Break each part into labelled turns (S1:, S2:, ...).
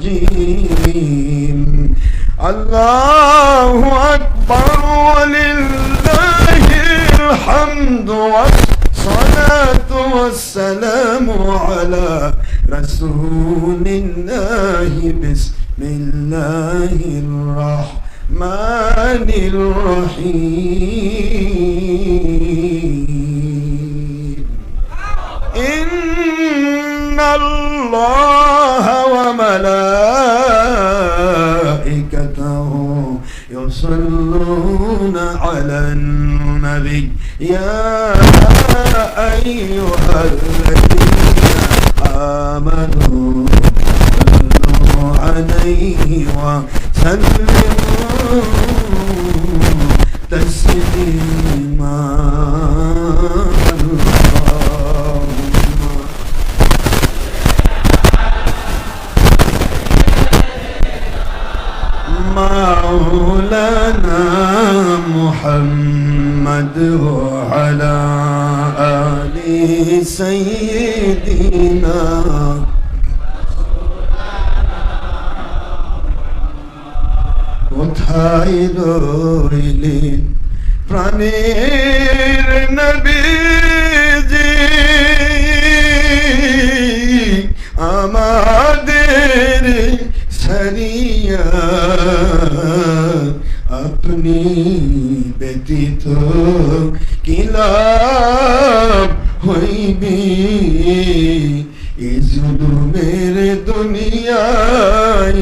S1: الرجيم الله أكبر ولله الحمد والصلاة والسلام على رسول الله بسم الله الرحمن الرحيم إن الله وملائكته يصلون على النبي يا أيها الذين آمنوا صلوا عليه وسلموا تسليما مولانا محمد وعلى آل سيدنا কোথায় রইলেন প্রাণের নবীজি আমাদের সরিয়া আপনি ব্যতীত কি লাভ হইবে এই জুলুমের দুনিয়ায়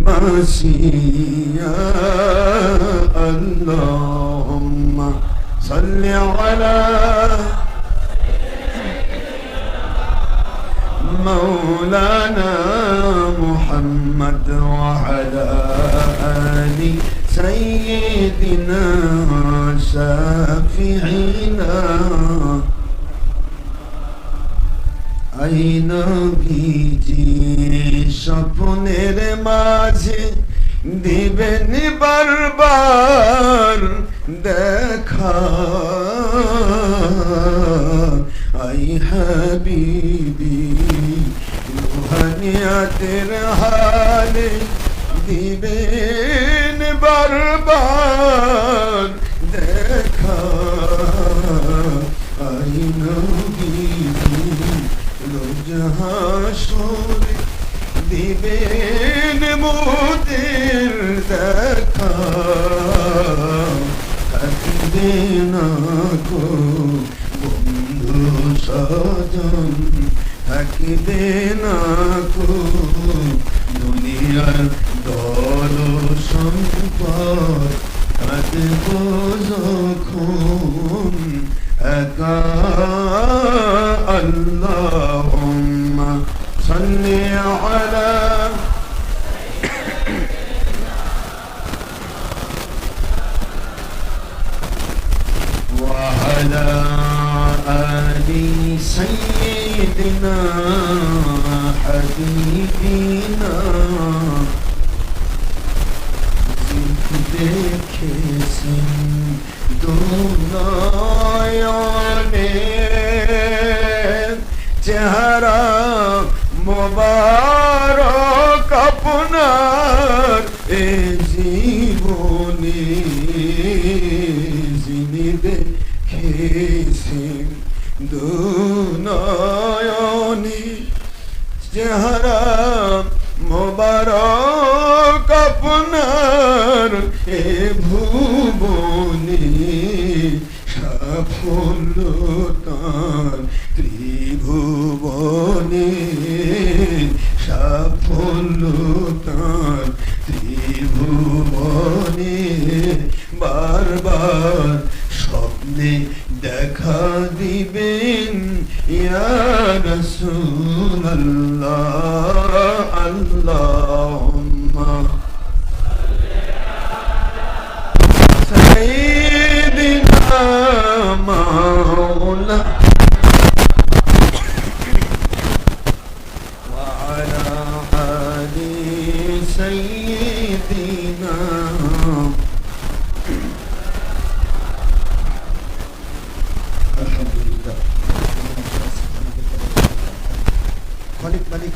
S1: বাসিয়া আল্লাহুম্মা সাল্লি আলা مولانا محمد وعلى آل سيدنا شافعنا أين بيجي স্বপ্নের মাঝে দিবেন বারবার দেখা আই হাবিবি রুহানিয়াতের হালে দিবেন বারবার দেখা আই নবীজি রোজ হাসরে দিবেন মোদের দেখা থাকবে না গো বন্ধু সজন থাকবে না গো দুনিয়ার দল সম্পদ থাকব যখন একা আল্লাহুম্মা সাল্লি আলা وعلى آل سيدنا حبيبنا দেখেছেন দুনয়নে চেহারা মোবারক আপনার এ জীবনে যিনি দেখেছেন দুনয়নে চেহারা মোবারক আপনার এ ভুবনে সাফল্য তার ত্রিভুবনে সাফল্য তার ত্রিভুবনে বারবার স্বপ্নে দেখা দিবেন ইয়া রাসূলুল্লাহ আল্লাহুম্মা সাইয়্যিদিনা মাওলানা ওয়া আলা আলি সাইয়্যিদিনা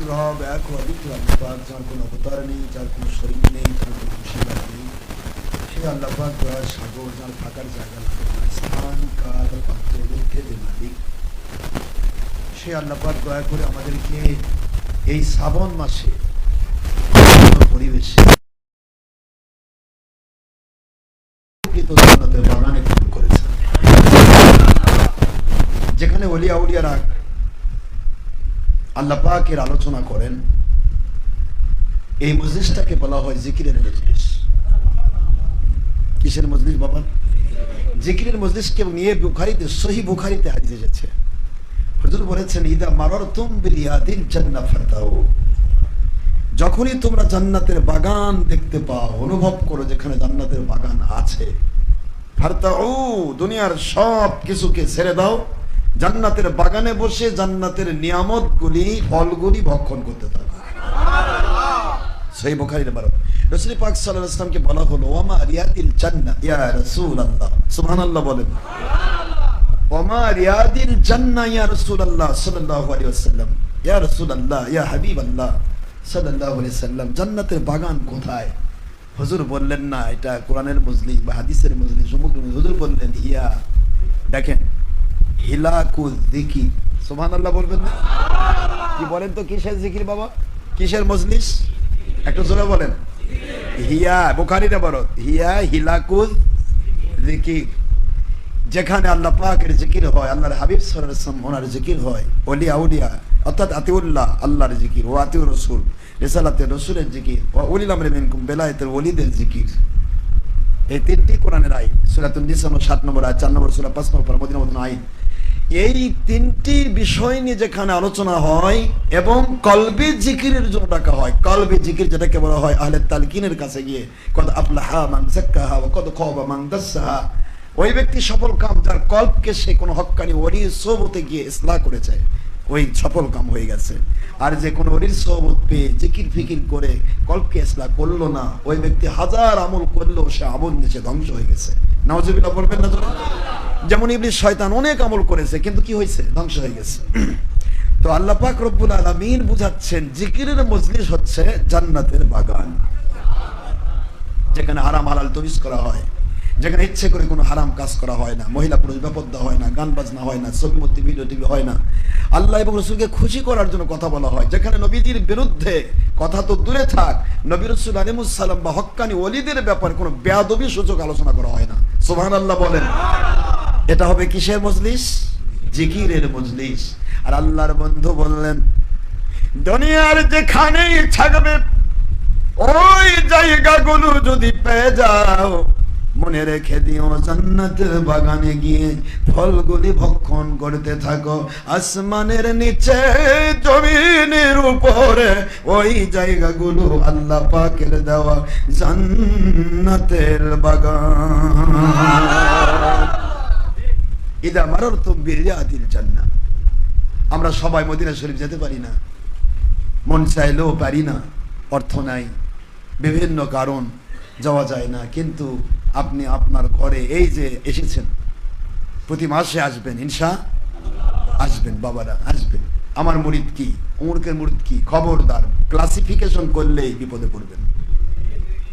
S2: রব এক ও অদ্বিতীয় আল্লাহ পাক, যার কোনো অবতার নেই, যার কোনো শরীর নেই, যার কোনো মুশিবত নেই, সেই আল্লাহ পাক দয়ার সাগর, যার থাকার জায়গা লাগে না, স্থান কাল পাত্র ভেদে মালিক, সেই আল্লাহ পাক দয়া করে আমাদেরকে এই শ্রাবণ মাসে পরিবেশে জান্নাতের বাগানে কবুল করেছেন, যেখানে ওলিয়া উলিয়ারা আল্লাহ পাকের আলোচনা করেন। এই মজলিসটাকে বলা হয় জিকিরের মজলিস। কিসের মজলিস বাবা? জিকিরের মজলিসকে নিয়ে বুখারীতে, সহিহ বুখারীতে হাদিস এসেছে। হুজুর বলেছেন, ইদা মারারতুম বিরিয়াদিল জান্নাহ ফারতাউ, যখনই তোমরা জান্নাতের বাগান দেখতে পাও, অনুভব করো যেখানে জান্নাতের বাগান আছে, ফারতাউ, দুনিয়ার সব কিছুকে ছেড়ে দাও, জান্নাতের বাগানে বসে জান্নাতের নিয়ামতগুলি, ফলগুলি ভক্ষণ করতে থাকো। সহিহ বুখারীর বারো। রাসূল পাক সাল্লাল্লাহু আলাইহি ওয়াসাল্লামকে বলা হলো, ওয়ামা রিয়াদিল জান্নাহ ইয়া রাসূলুল্লাহ, সুবহানাল্লাহ বলেন, ওয়ামা রিয়াদিল জান্নাহ ইয়া রাসূলুল্লাহ সাল্লাল্লাহু আলাইহি ওয়াসাল্লাম, ইয়া রাসূলুল্লাহ ইয়া হাবিবাল্লাহ সাল্লাল্লাহু আলাইহি ওয়াসাল্লাম, জান্নাতের বাগান কোথায়? হুজুর বললেন না এটা কোরআনের মজলিস বা হাদিসের মজলিস, হুজুর বললেন হিয়া, দেখেন, হিলাকুল যিকির। সুবহানাল্লাহ বলবেন না? কি বলেন তো, কিসের জিকির বাবা, কিসের মজলিস? একটু জোরে বলেন। হিয়া, বুখারীতে বড়, হিয়া হিলাকুল যিকির, যেখানে আল্লাহ পাকের জিকির হয়, আল্লাহর হাবিব সাল্লাল্লাহু আলাইহি ওয়াসাল্লাম ওনার জিকির হয়, ওলিয়া উলিয়া অর্থাৎ আতিউল্লাহ আল্লাহর জিকির, ও আতিউর রাসূল রিসালাতের রাসূলের জিকির, ও উলিল আমরি মিনকুম বেলায়েতের ওলিদের জিকির। এই তিনটি কোরআনের আইন। সূরাতুন নিসা 7 নম্বর আয়াত, 4 নম্বর সূরা 5 নম্বর মদিনা মদিনা আইন। এই তিনটি বিষয় নিয়ে যেখানে আলোচনা হয় এবং কলবে জিকিরের জন্য ডাকা হয়, কলবে জিকির যেটাকে বলা হয় আহলে তালকিনের কাছে গিয়ে, কদ আফলাহা মান যাক্কাহা ওয়া কদ খাবা মান দাসসাহা, ওই ব্যক্তি সফল কাম যার কল্পকে সে কোনো হক্কানি ওলির সোহবতে গিয়ে ইসলাহ করেছে, ওই সফল কাম হয়ে গেছে। আর যে কোনো ওলির সোহবত পেয়ে জিকির ফিকির করে কল্পকে ইসলাহ করলো না, ওই ব্যক্তি হাজার আমল করলেও সে আমল নিচে ধ্বংস হয়ে গেছে। নাউজুবিল্লাহ বলবেন না? যেমন ইবলিস শয়তান অনেক আমল করেছে, কিন্তু কি হয়েছে? ধ্বংস হয়ে গেছে। তো আল্লাহ পাক রব্বুল আলামিন বুঝাচ্ছেন, জিকিরের মজলিস হচ্ছে জান্নাতের বাগান, যেখানে হারাম হালাল তমিজ করা হয়, যেখানে ইচ্ছে করে কোনো হারাম কাজ করা হয় না, মহিলা পুরুষ বেপর্দা হয় না, গান বাজনা হয় না, ছবি মূর্তি ভিডিও টিভি হয় না, আল্লাহ এবং রসুলকে খুশি করার জন্য কথা বলা হয়, যেখানে নবীজির বিরুদ্ধে কথা তো দূরে থাক, নবী রাসূল আলাইহিস সালাম বা হক্কানি ওলিদের ব্যাপারে কোনো বেয়াদবি সূচক আলোচনা করা হয় না। সুবহানাল্লাহ বলেন। এটা হবে কিসের মজলিস? জিকিরের মজলিস। আর আল্লাহর বন্ধু বললেন, দুনিয়ার যেখানেই থাকবে ওই জায়গাগুলো যদি পেয়ে যাও, মনে রেখে দিও জান্নাতের বাগানে গিয়ে ফলগুলি ভক্ষণ করতে থাকো, আসমানের নিচে জমিনের উপরে ওই জায়গাগুলো আল্লাহ পাকের দেওয়া জান্নাতের বাগান। ইদা মারারতুম বিরিয়াদিল জান্নাহ, আমরা সবাই মদিনা শরীফ যেতে পারি না, মন চাইলেও পারি না, অর্থ নাই, বিভিন্ন কারণ যাওয়া যায় না। কিন্তু আপনি আপনার ঘরে এই যে এসেছেন, প্রতি মাসে আসবেন, আসবেন বাবারা, আসবেন। আমার মুরিদ কি, উমরকের মুরিদ কি, খবরদার ক্লাসিফিকেশন করলেই বিপদে পড়বেন।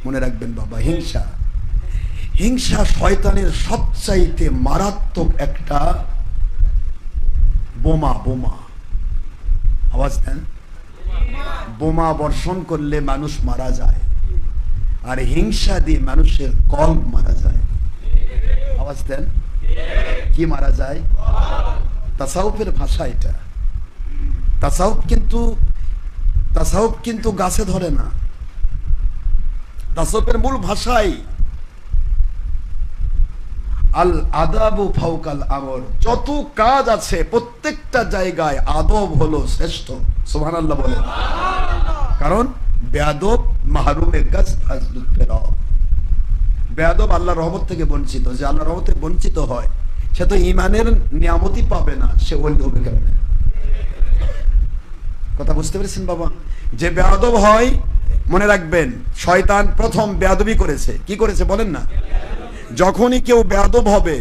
S2: মনে রাখবেন বাবা, হিংসা শয়তানের সবচাইতে মারাত্মক একটা বোমা। আওয়াজ দেন। বোমা বর্ষণ করলে মানুষ মারা যায়, আর হিংসা দিয়ে মানুষের কল্প মারা যায়। আওয়াজ দেন। কি মারা যায়? তাসাউফের ভাষা এটা। তাসাউফ কিন্তু গাছে ধরে না। তাসাউফের মূল ভাষাই আল আদাবু ফাওকাল আমর, যত কাজ আছে প্রত্যেকটা জায়গায় আদব হলো শ্রেষ্ঠ। সুবহানাল্লাহ বলেন। কারণ বেয়াদব মাহরুমের কাজ ফাজলুত ফেরাও, বেয়াদব আল্লাহর রহমত থেকে বঞ্চিত। যে আল্লাহর রহমতে বঞ্চিত হয় সে তো ঈমানের নিয়ামতই পাবে না, সে ওলি হবে কেমনে? কথা বুঝতে পেরেছেন বাবা? যে বেয়াদব হয়, মনে রাখবেন শয়তান প্রথম বেয়াদবি করেছে। কি করেছে বলেন না? যখনই কেউ বেয়াদব হবে,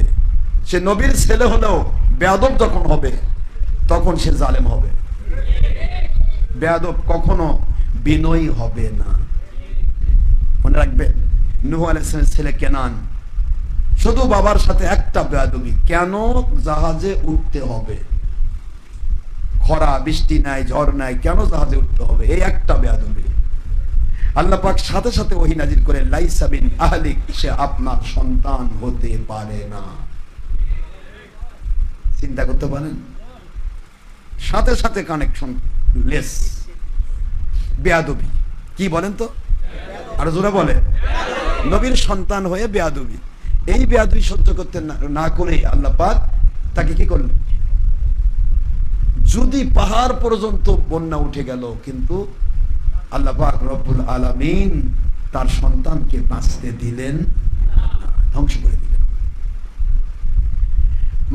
S2: সে নবীর ছেলে হলেও বেয়াদব যখন হবে তখন সে জালেম হবে। বেয়াদব কখনো বিনয়ী হবে না। মনে রাখবে, নূহ আলাইহিস সালামের ছেলে কেনান শুধু বাবার সাথে একটা বেয়াদবি, কেন জাহাজে উঠতে হবে, খরা বৃষ্টি নাই ঝড় নাই, কেন জাহাজে উঠতে হবে, এই একটা বেয়াদবি। আল্লাহ পাক সাথে সাথে ওহী নাজিল করে লাইসা বিন আহলিক, সে আপনার সন্তান হতে পারে না। চিন্তা করতে পারেন, সাথে সাথে কানেকশন লেস। বেয়াদবি কি বলেন তো, আর জোরে বলে, নবীর সন্তান হয়ে বেয়াদবি। এই বেয়াদবি সহ্য করতে না করে আল্লাহ পাক তাকে কি করলেন, যদি পাহাড় পর্যন্ত বন্যা উঠে গেল, কিন্তু আল্লাহ পাক রব্বুল আলামিন তার সন্তানকে বাঁচতে দিলেন, ধ্বংস করে দিলেন।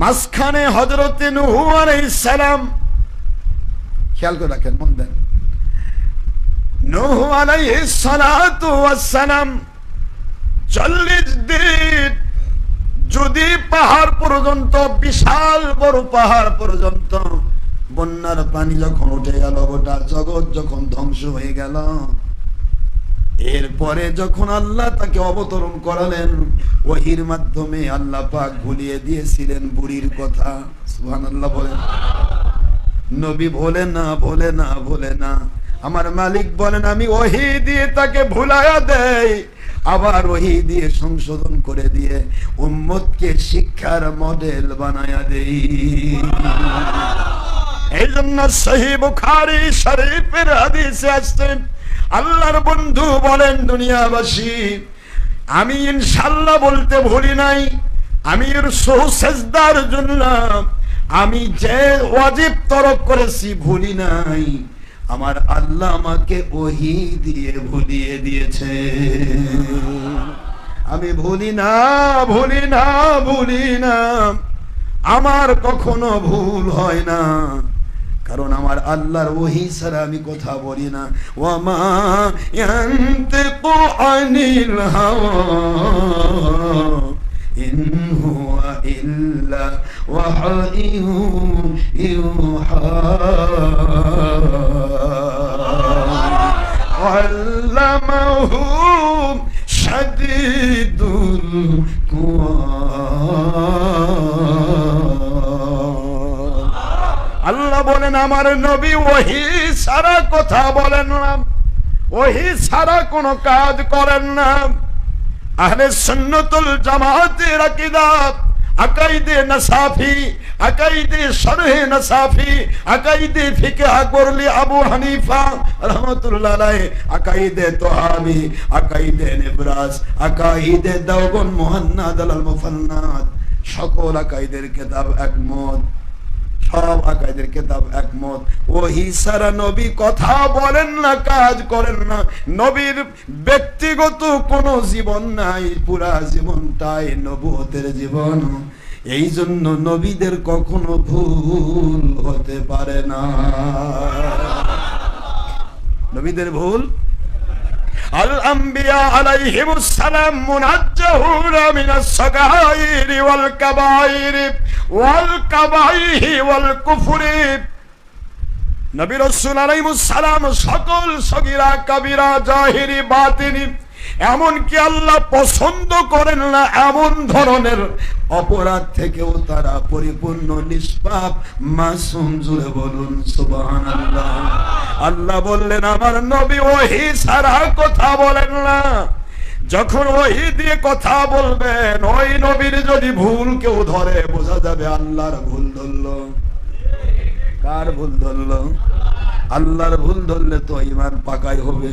S2: মাঝখানে হযরত নূহ আলাইহিস সালাম, খেয়াল করে রাখেন, মন দেন, নূহ আলাইহিস সালাতু ওয়াস সালাম 40 দিন যদি পাহাড় পর্যন্ত, বিশাল বড় পাহাড় পর্যন্ত বন্যার পানি যখন উঠে গেল, গোটা জগৎ যখন ধ্বংস হয়ে গেল, এরপরে যখন আল্লাহ তাকে অবতরণ করালেন, ওহীর মাধ্যমে আল্লাহ পাক ভুলিয়ে দিয়েছিলেন বুড়ির কথা। সুবহানাল্লাহ বলেন। নবী ভোলে না, ভোলে না, ভোলে না। আমার মালিক বলেন, আমি ওহী দিয়ে তাকে ভুলায়া দেই, আবার ওহী দিয়ে সংশোধন করে দিয়ে উম্মতকে শিক্ষার মডেল বানায়া দেই। এই জন্য সহিহ বুখারী শরীফের হাদিসে আসছে, আল্লাহর বন্ধু বলেন, দুনিয়াবাসী, আমি ইনশাআল্লাহ বলতে ভুলি নাই, আমি সুজদার জন্য আমি যে ওয়াজিব তরক করেছি ভুলি নাই, আমার আল্লাহ আমাকে ওহী দিয়ে ভুলিয়ে দিয়েছে। আমি ভুলি না, ভুলি না, ভুলি না, আমার কখনো ভুল হয় না, কারণ আমার আল্লাহর ওহী ছাড়া আমি কথা বলি না। ওয়ামা ইয়ানতিকু আনিল হাওয়া ইন হুয়া ইল্লা ওয়াহয়ুন ইউহা আল্লামাহু শাদীদুল কুওয়া। আল্লাহ বলেন, আমার নবী ওহী ছাড়া কথা বলেন না, ওহী ছাড়া কোনো কাজ করেন না। আহলে সুন্নাতুল জামাতের আকীদা, আকাইদে নাসাফি, আকাইদে শরহে নাসাফি, আকাইদে ফিকহ করলি আবু হানিফা রাহমাতুল্লাহ আলাইহি, আকাইদে তোহাবি, আকাইদে নিবরাস, আকাইদে দাওবন মুহান্নাদ আল মুফান্নাদ, সকল আকাইদের কিতাব একমত, সব আকাইদের কিতাব একমত। ওহী ছাড়া নবী কথা বলেন না, কাজ করেন না। নবীর ব্যক্তিগত কোনো জীবন নাই, পুরা জীবনটাই নবুয়তের জীবন। এই জন্য নবীদের কখনো ভুল হতে পারে না, নবীদের ভুল। আল আম্বিয়া আলাইহিমুস সালাম মুনাজ্জাহুনা মিনাস সাগাইরি ওয়াল কাবাইরি ওয়াল কাবাইহি ওয়াল কুফরি। নবী রাসূল আলাইহিমুস সালাম সকল সগীরা কাবীরা জাহিরি বাতিনি, এমনকি আল্লাহ পছন্দ করেন না এমন ধরনের অপরাধ থেকেও তারা পরিপূর্ণ নিষ্পাপ, মাসুম। জুড়ে বলুন সুবহানাল্লাহ। আল্লাহ বললেন, আমার নবী ওহী ছাড়া কথা বলেন না। যখন ওহী দিয়ে কথা বলবেন, ওই নবীর যদি ভুল কেউ ধরে, বোঝা যাবে আল্লাহর ভুল ধরলো। কার ভুল ধরলো? আল্লাহর ভুল ধরলে তো ঈমান পাকাই হবে।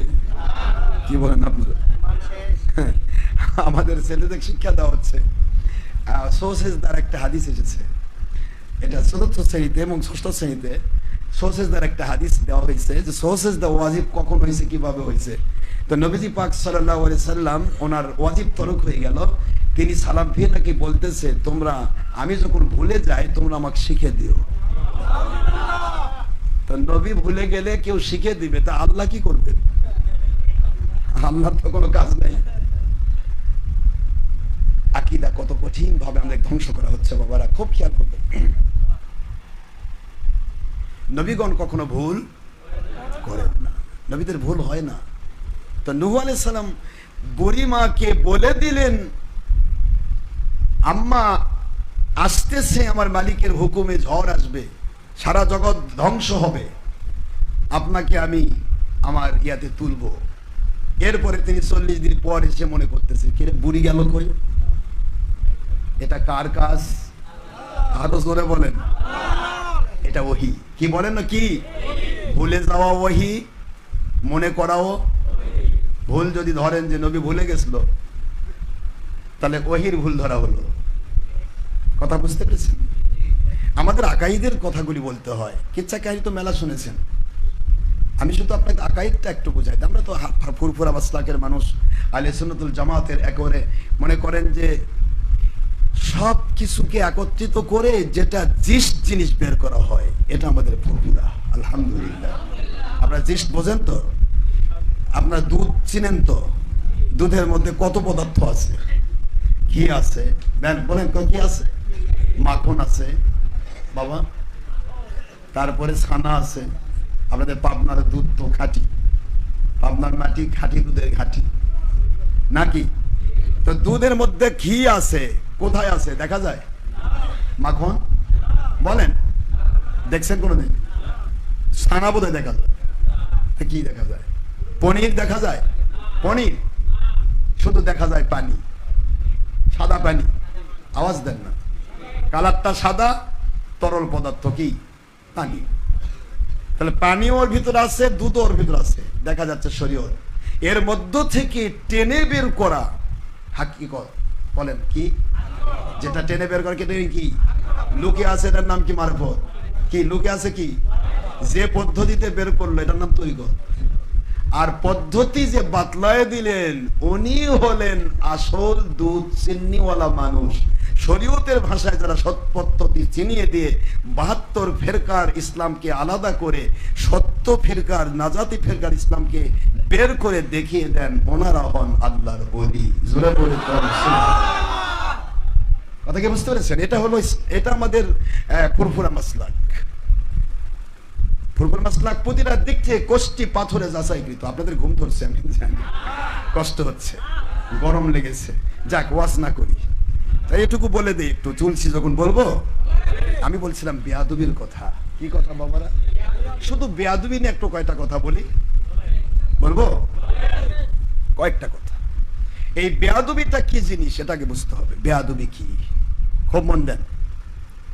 S2: কি বলেন আপনারা? আমাদের ছেলেদের শিক্ষা দেওয়া হচ্ছে, সোসেজদার একটা হাদিস এসেছে, এটা চতুর্থ শ্রেণীতে এবং ষষ্ঠ শ্রেণীতে সোসেজদার একটা হাদিস দেওয়া হয়েছে যে সোসেজদা ওয়াজিব কখন হয়েছে, কিভাবে হয়েছে। তো নবীজি পাক সাল্লাল্লাহু আলাইহি সাল্লাম, ওনার ওয়াজিব তরক হয়ে গেল, তিনি সালাম ফিরে নাকি বলতেছে, তোমরা, আমি যখন ভুলে যাই তোমরা আমাকে শিখে দিও। তো নবী ভুলে গেলে কেউ শিখে দিবে, তা আল্লাহ কি করবে? আল্লাহর তো কোনো কাজ নেই। আকীদা কত কঠিন ভাবে আমাদের ধ্বংস করা হচ্ছে বাবারা, খুব খেয়াল করবেন। নবীগণ কখনো ভুল করেন না। নবীদের ভুল হয় না। তো নূহ আলাইহিস সালাম বুড়িমাকে বলে দিলেন, আম্মা আসতেছে, আমার মালিকের হুকুমে ঝড় আসবে, সারা জগৎ ধ্বংস হবে, আপনাকে আমি আমার ইয়াতে তুলব। এরপরে তিনি 40 দিন পর এসে মনে করতেছে, কে রে বুড়ি গেল কই? এটা কার কাজ? আরো জোরে বলেন। এটা ওহী। কি বলেন না? কি ভুলে যাওয়া ওহী, মনে করাও। ভুল যদি ধরেন যে নবী ভুলে গেছিল, তাহলে ওহীর ভুল ধরা হলো। কথা বুঝতে পেরেছেন? আমাদের আকাইদের কথাগুলি বলতে হয়। কিচ্ছা কাহিনী তো মেলা শুনেছেন। আমি শুধু আপনাকে আকাইদটা একটু বুঝাই। আমরা তো ফুরফুরা মাসলাকের মানুষ, আহলে সুন্নাতুল জামাতের একেবারে মনে করেন যে সব কিছুকে একত্রিত করে যেটা জিস্ট জিনিস বের করা হয়, এটা আমাদের ফুরফুরা। আলহামদুলিল্লাহ। আপনারা জিস্ট বোঝেন তো? আপনার দুধ চিনেন তো? দুধের মধ্যে কত পদার্থ আছে? ঘি আছে, বলেন কি আছে? মাখন আছে বাবা, তারপরে ছানা আছে। আপনাদের পাবনার দুধ তো খাঁটি, পাবনার মাটি খাঁটি, দুধের ঘাটি নাকি? তো দুধের মধ্যে ঘি আছে, কোথায় আছে দেখা যায়? মাখন বলেন, দেখছেন কোনোদিন? ছানা বোধহয় দেখা যায়। কি দেখা যায়? পনির দেখা যায়? পনির শুধু দেখা যায় পানি, সাদা পানি। আওয়াজ দেন না। কালারটা সাদা, তরল পদার্থ কি? পানি। তাহলে পানি ওর ভিতরে আছে, দুধ ওর ভিতরে আছে, দেখা যাচ্ছে শরীয়ত। এর মধ্য থেকে টেনে বের করা হাকিকত বলেন কি? যেটা টেনে বের করা কি লুকে আছে, এটার নাম কি? মারফত। কি লুকে আছে? কি যে পদ্ধতিতে বের করলো, এটার নাম তরিকত। আর পদ্ধতি যে বাতলায় দিলেন, উনি হলেন আসল দুধ চিনিওয়ালা মানুষ। শরীয়তের ভাষায় যারা সৎ পদ্ধতি চিনিয়ে দিয়ে 72 ফেরকার ইসলামকে আলাদা করে সত্য ফেরকার, নাজাতি ফেরকার ইসলামকে বের করে দেখিয়ে দেন, ওনারা হন আল্লাহর ওলি। জোরে বলে কথা কি বুঝতে পেরেছেন? এটা হলো, এটা আমাদের ফুরফুরা মাসলাক। ফুরফুরা মাসলাক প্রতিটা দিক থেকে কোষ্টি পাথরে যাচাইকৃত। আপনাদের ঘুম ধরছে, আমি জানি, কষ্ট হচ্ছে, গরম লেগেছে, যাক ওয়াজ না করি। তাই এটুকু বলে দিই, একটু চলছি যখন বলবো। আমি বলছিলাম বেয়াদবির কথা। কি কথা বাবারা? শুধু বেয়াদবি নিয়ে একটু কয়টা কথা বলি, বলবো কয়েকটা কথা। এই বেয়াদবিটা কি জিনিস সেটাকে বুঝতে হবে। বেয়াদবি কি? খুব মন দেন।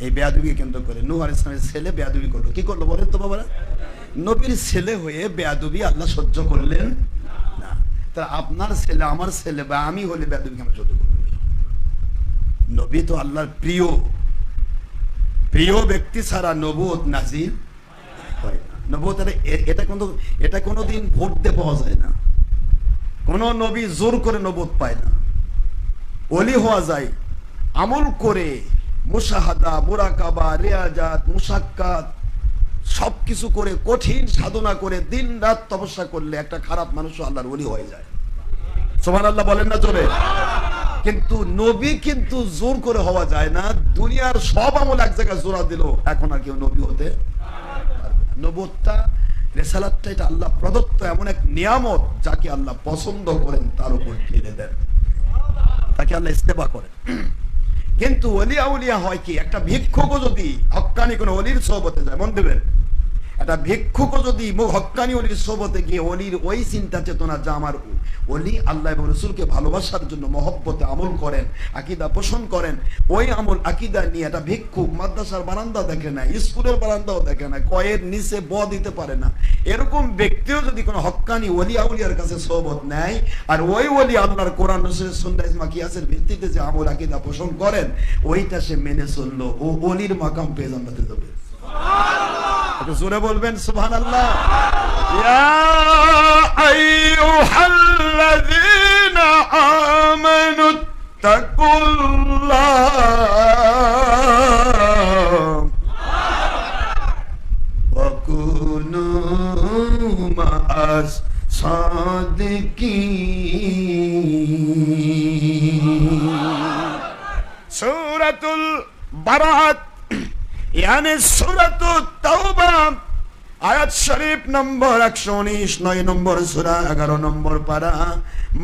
S2: এই বেয়াদবিকে কেন্দ্র করে নূহ আলাইহিস সালামের ছেলে বেয়াদবি করলো। কি করলো বলেন তো বাবারা? নবীর ছেলে হয়ে বেয়াদবি আল্লাহ সহ্য করলেন না। তা আপনার ছেলে, আমার ছেলে বা আমি হলে বেয়াদবিকে আমরা সহ্য করবো? নবী তো আল্লাহর প্রিয়, প্রিয় ব্যক্তি ছাড়া নবুয়ত নাজিল হয় না। নবুয়ত এটা কোনোদিন ভোট দিয়ে পাওয়া যায় না। কোন নবী জোর করে নবুয়ত পায় না। ওলি হওয়া যায় আমল করে, মুশাহাদা, মুরাকাবা, রিয়াজাত, মুশাক্কাত সবকিছু করে, কঠিন সাধনা করে, দিন রাত তপস্যা করলে একটা খারাপ মানুষও আল্লাহর ওলি হয়ে যায়। সুবহানাল্লাহ বলেন না জোরে? কিন্তু নবী কিন্তু জোর করে হওয়া যায় না। দুনিয়ার সব আমল এক জায়গায় জোড়া দিল, এখন আর কেউ নবী হতে পারবে না। নবুয়তটা, রিসালাতটা এটা আল্লাহ প্রদত্ত এমন এক নিয়ামত, যাকে আল্লাহ পছন্দ করেন তার উপর ঠেলে দেন, তাকে আল্লাহ ইস্তেফা করেন। কিন্তু ওলি আউলিয়া হয় কি? একটা ভিক্ষুকও যদি হক্কানি কোন ওলির সোহবতে যায়, মন দেবেন, একটা ভিক্ষুকও যদি হক্কানি ওলির সোহবতে গিয়ে ওলির ওই চিন্তা চেতনা, যা আমার ওলি আল্লাহ এবং রসুলকে ভালোবাসার জন্য মহব্বতে আমল করেন, আকীদা পোষণ করেন, ওই আমল আকীদা নিয়ে একটা ভিক্ষুক মাদ্রাসার বারান্দা দেখে না, স্কুলের বারান্দাও দেখে না, কয়ের নিচে দিতে পারে না, এরকম ব্যক্তিও যদি কোনো হক্কানি ওলি আউলিয়ার কাছে সোহবত নেয়, আর ওই ওলি আল্লাহর কোরআন রসুলের সুন্নাহ ইজমা কিয়াসের ভিত্তিতে যে আমল আকীদা পোষণ করেন, ওইটা সে মেনে চললো, ও ওলির মাকাম পেয়ে জান্নাতে যাবে। একটু জোরে বলবেন সুবহানাল্লাহ। ইয়া আইয়ুহাল্লাযীনা আমানু তাকুল্লাহ ওয়া কুনু মা'আস সাদিকিন। সূরাতুল বারাত, ইয়ানি সূরাতুত তাওবা আয়াত শরীফ নম্বর 119, 9 নম্বর সূরা, 11 নম্বর পারা,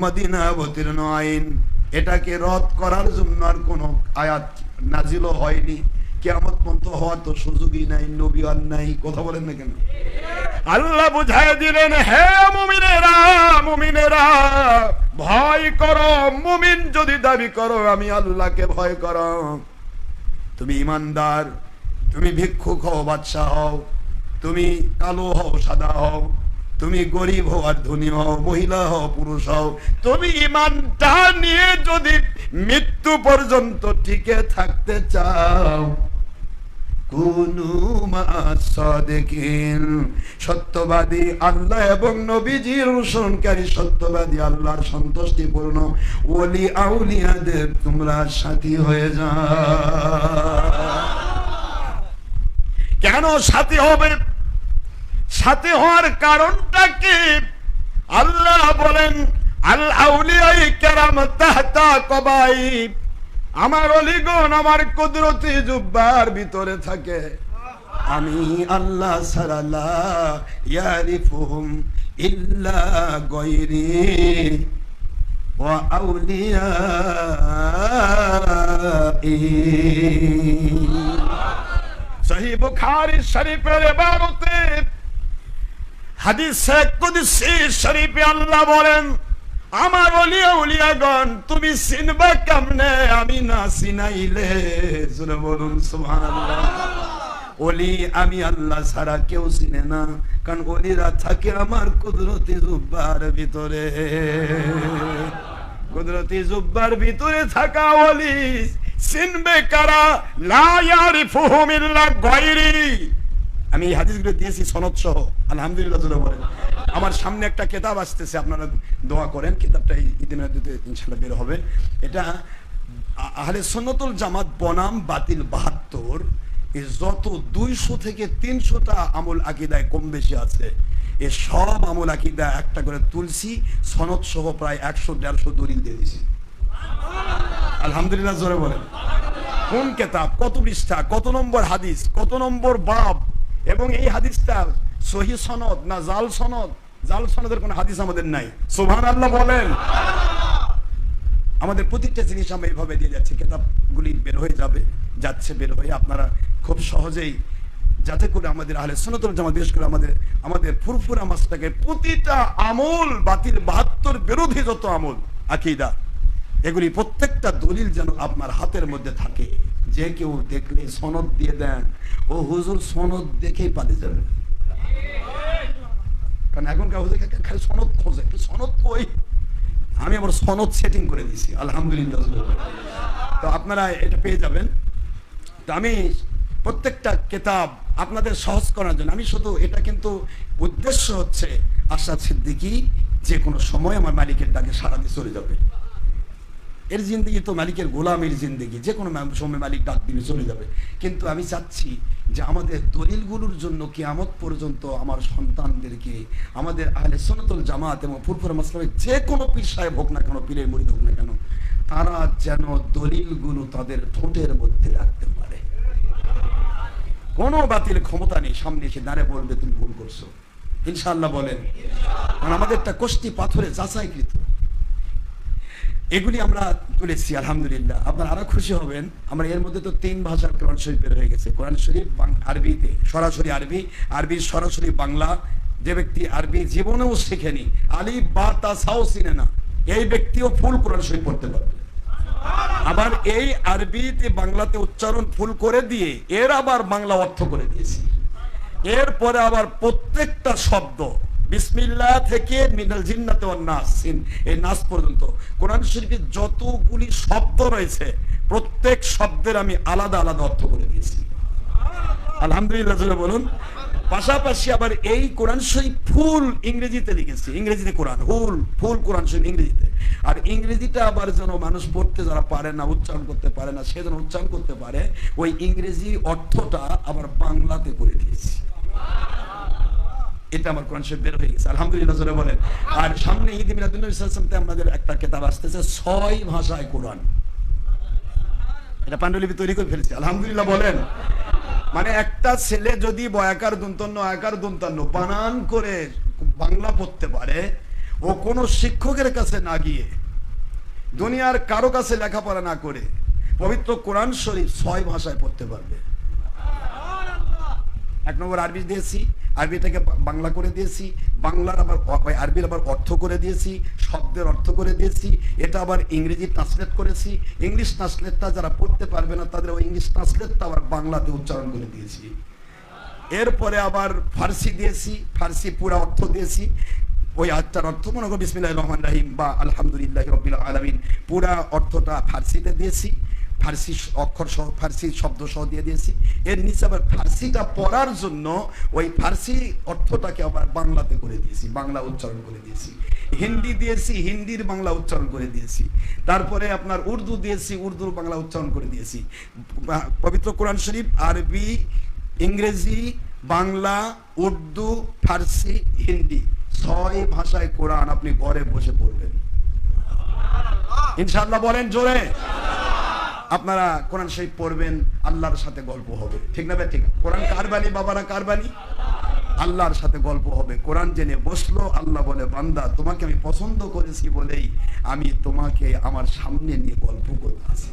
S2: মদিনা অবতীর্ণ আইন। এটাকে রদ করার জন্য আর কোন আয়াত নাজিলও হয়নি। কিয়ামত পর্যন্ত হওয়ার তো সুযোগই নাই, নবী আর নাই। কথা বলেন না কেন? আল্লাহ বুঝায় দিলেন, হে মুমিনেরা, মুমিনেরা ভয় করো। মুমিন যদি দাবি করো আমি আল্লাহকে ভয় করো, তুমি ইমানদার, তুমি ভিক্ষুক হও, বাদশাহ হও, তুমি কালো হও, সাদা হও, তুমি গরিব হও আর ধনী হও, মহিলা হও, পুরুষ হও, তুমি ইমানটা নিয়ে যদি মৃত্যু পর্যন্ত টিকে থাকতে চাও, কুনু মা'আস সাদিকিন, সত্যবাদী আল্লাহ এবং নবীজির অনুসরণকারী, সত্যবাদী আল্লাহর সন্তুষ্টিপূর্ণ ওলি আউলিয়াদের তোমরা সাথী হয়ে যাও। কেন সাথী হবে? সাথী হওয়ার কারণটা কি? আল্লাহ বলেন, আল আউলিয়াই কেরাম তাহতা কবাইব, আমার অলিগণ আমার কুদরতি জুব্বার ভিতরে থাকে। আমি আল্লাহ ছাড়া লা ইয়ারিফুহুম ইল্লা গায়রি ওয়া আউলিয়াই। সহিহ বুখারী শরীফের ইবারতে হাদিসে কুদসি শরীফে আল্লাহ বলেন, আমার ওলিয়া উলিয়াগণ তুমি চিনবা কেমনে আমি না চিনাইলে? জোরে বলুন সুবহানাল্লাহ। ওলি আমি আল্লাহ ছাড়া কেউ চিনে না, কারণ ওলিরা থাকে আমার কুদরতি জুব্বার ভিতরে। কুদরতি জুব্বার ভিতরে থাকা ওলি চিনবে কারা? লা ইয়ারিফুহুম ইল্লা গায়রি। আমি এই হাদিসগুলো দিয়েছি সনদ সহ, আলহামদুলিল্লাহ জোরে বলেন। আমার সামনে একটা কিতাব আসতেছে, আপনারা দোয়া করেন, কিতাবটা ঈদের মধ্যে ইনশাআল্লাহ বের হবে। এটা আহলে সুন্নাতুল জামাত বনাম বাতিল 72, এই যত 200 থেকে 300টা আমল আকীদায় কম বেশি আছে, এই সব আমল আকীদা একটা করে তুলছি, সনদ সহ প্রায় 100-150 দলিল দিয়ে দিয়েছি। আলহামদুলিল্লাহ জোরে বলেন। কোন কিতাব, কত পৃষ্ঠা, কত নম্বর হাদিস, কত নম্বর বাব, এবং এই হাদিসটা সহিহ সনদ না জাল সনদ? জাল সনদের কোন হাদিস আমাদের নাই। সুবহানাল্লাহ বলেন। আমাদের প্রত্যেকটা জিনিস আমরা এইভাবে দিয়ে যাচ্ছি, কিতাবগুলি বের হয়ে যাবে, যাচ্ছে বের হয়ে, আপনারা খুব সহজেই যাতে করে আমাদের আহলে সুন্নাতুল জামাত, বিশেষ করে আমাদের ফুরফুরা মাসটাকে প্রতিটা আমল বাতিল 72 বিরোধী যত আমল আকীদা, এগুলি প্রত্যেকটা দলিল যেন আপনার হাতের মধ্যে থাকে। যে কেউ দেখলে সনদ দিয়ে দেন, ও হুজুর সনদ দেখেই পালিয়ে যাবে। কারণ এখনকার হুজুর খালি সনদ খোঁজে, সনদ কই? আমি আমার সনদ সেটিং করে দিয়েছি, আলহামদুলিল্লাহ। তো আপনারা এটা পেয়ে যাবেন। তো আমি প্রত্যেকটা কিতাব আপনাদের সহজ করার জন্য, আমি শুধু এটা, কিন্তু উদ্দেশ্য হচ্ছে আশরাফ সিদ্দিকী যে কোনো সময় আমার মালিকের ডাকে সাড়া দিয়ে চলে যাবে। এর জিন্দগি তো মালিকের গোলামের জিন্দগি, যে কোনো সময় মালিক ডাক দিলে চলে যাবে। কিন্তু আমি চাচ্ছি যে আমাদের দলিলগুলোর জন্য কিয়ামত পর্যন্ত আমার সন্তানদেরকে, আমাদের আহলে সুন্নাতুল জামাত এবং ফুরফুরা মাসলাকের যে কোনো পীর সাহেব হোক না কেন, পীরের মুরিদ হোক না কেন, তারা যেন দলিলগুলো তাদের ঠোঁটের মধ্যে রাখতে পারে। কোনো বাতিল ক্ষমতা নেই সামনে এসে দাঁড়িয়ে বলবে তুমি ভুল করছো, ইনশাআল্লাহ বলেন। কারণ আমাদেরটা কষ্টি পাথরে যাচাইকৃত, এগুলি আমরা তুলেছি আলহামদুলিল্লাহ। আপনারা আরো খুশি হবেন, আমরা এর মধ্যে তো 3 ভাষার কোরআন শরীফ বের হয়ে গেছে। কোরআন শরীফ আরবিতে সরাসরি আরবি, আরবি সরাসরি বাংলা। যে ব্যক্তি আরবি জীবনেও শেখেনি, আলিফ বা তা সাও চিনে না, এই ব্যক্তিও ফুল কোরআন শরীফ পড়তে পারবে। আবার এই আরবিতে বাংলাতে উচ্চারণ ফুল করে দিয়ে এর আবার বাংলা অর্থ করে দিয়েছি। এরপরে আবার প্রত্যেকটা শব্দ বিসমিল্লাহ থেকে মিনাল জিন্নাতি ওয়ান নাস, এই নাস পর্যন্ত কোরআন শরীফে যতগুলি শব্দ রয়েছে প্রত্যেক শব্দের আমি আলাদা আলাদা অর্থ করে দিয়েছি, আলহামদুলিল্লাহ জোরে বলুন। পাশাপাশি আবার এই কোরআন শরীফ ফুল ইংরেজিতে লিখেছি, ইংরেজিতে কোরআন ফুল কোরআন শরীফ ইংরেজিতে। আর ইংরেজিটা আবার যেন মানুষ পড়তে যারা পারে না, উচ্চারণ করতে পারে না, সে যেন উচ্চারণ করতে পারে, ওই ইংরেজি অর্থটা আবার বাংলাতে করে দিয়েছি। এটা আমার কোরআন শরীফ বের হয়ে গেছে, আলহামদুলিল্লাহ জোরে বলেন। আর সামনে ঈদ মিলাদুন নবী সাল্লাল্লাহু আলাইহি ওয়াসাল্লামতে আমাদের একটা কিতাব আসতেছে 6 ভাষায় কোরআন, এটা পান্ডুলিপি তৈরি করে ফেলেছি, আলহামদুলিল্লাহ বলেন। মানে একটা ছেলে যদি বয়াকার দন্তন্য আয়াকার দন্তান্ন বানান করে বাংলা পড়তে পারে, ও কোনো শিক্ষকের কাছে না গিয়ে, দুনিয়ার কারো কাছে লেখাপড়া না করে পবিত্র কোরআন শরীফ 6 ভাষায় পড়তে পারবে। 1 নম্বর আরবি দিয়েছি, আরবিটাকে বাংলা করে দিয়েছি, বাংলার আবার আরবির আবার অর্থ করে দিয়েছি, শব্দের অর্থ করে দিয়েছি, এটা আবার ইংরেজি ট্রান্সলেট করেছি। ইংলিশ ট্রান্সলেটটা যারা পড়তে পারবে না তাদের ওই ইংলিশ ট্রান্সলেটটা আবার বাংলাতে উচ্চারণ করে দিয়েছি। এরপরে আবার ফার্সি দিয়েছি, ফার্সি পুরা অর্থ দিয়েছি। ওই আয়াতটার অর্থ মনে করো বিসমিল্লাহির রহমানির রহিম বা আলহামদুলিল্লাহি রাব্বিল আলামিন, পুরা অর্থটা ফার্সিতে দিয়েছি, ফার্সি অক্ষর সহ ফার্সি শব্দ সহ দিয়ে দিয়েছি। এর নিচে আবার ফার্সিটা পড়ার জন্য ওই ফার্সি অর্থটাকে আবার বাংলাতে করে দিয়েছি, বাংলা উচ্চারণ করে দিয়েছি। হিন্দি দিয়েছি, হিন্দির বাংলা উচ্চারণ করে দিয়েছি। তারপরে আপনার উর্দু দিয়েছি, উর্দুর বাংলা উচ্চারণ করে দিয়েছি। পবিত্র কোরআন শরীফ আরবি, ইংরেজি, বাংলা, উর্দু, ফার্সি, হিন্দি 6 ভাষায় কোরআন আপনি ঘরে বসে পড়বেন ইনশাআল্লাহ। বলেন জোরে। আপনারা কোরআন শরীফ পড়বেন, আল্লাহর সাথে গল্প হবে, ঠিক না ভাই? ঠিক। কোরআন কার বাণী বাবারা, কার বাণী? আল্লাহর সাথে গল্প হবে। কোরআন জেনে বসলো, আল্লাহ বলে বান্দা তোমাকে আমি পছন্দ করেছি বলেই আমি তোমাকে আমার সামনে নিয়ে গল্প করতেছি।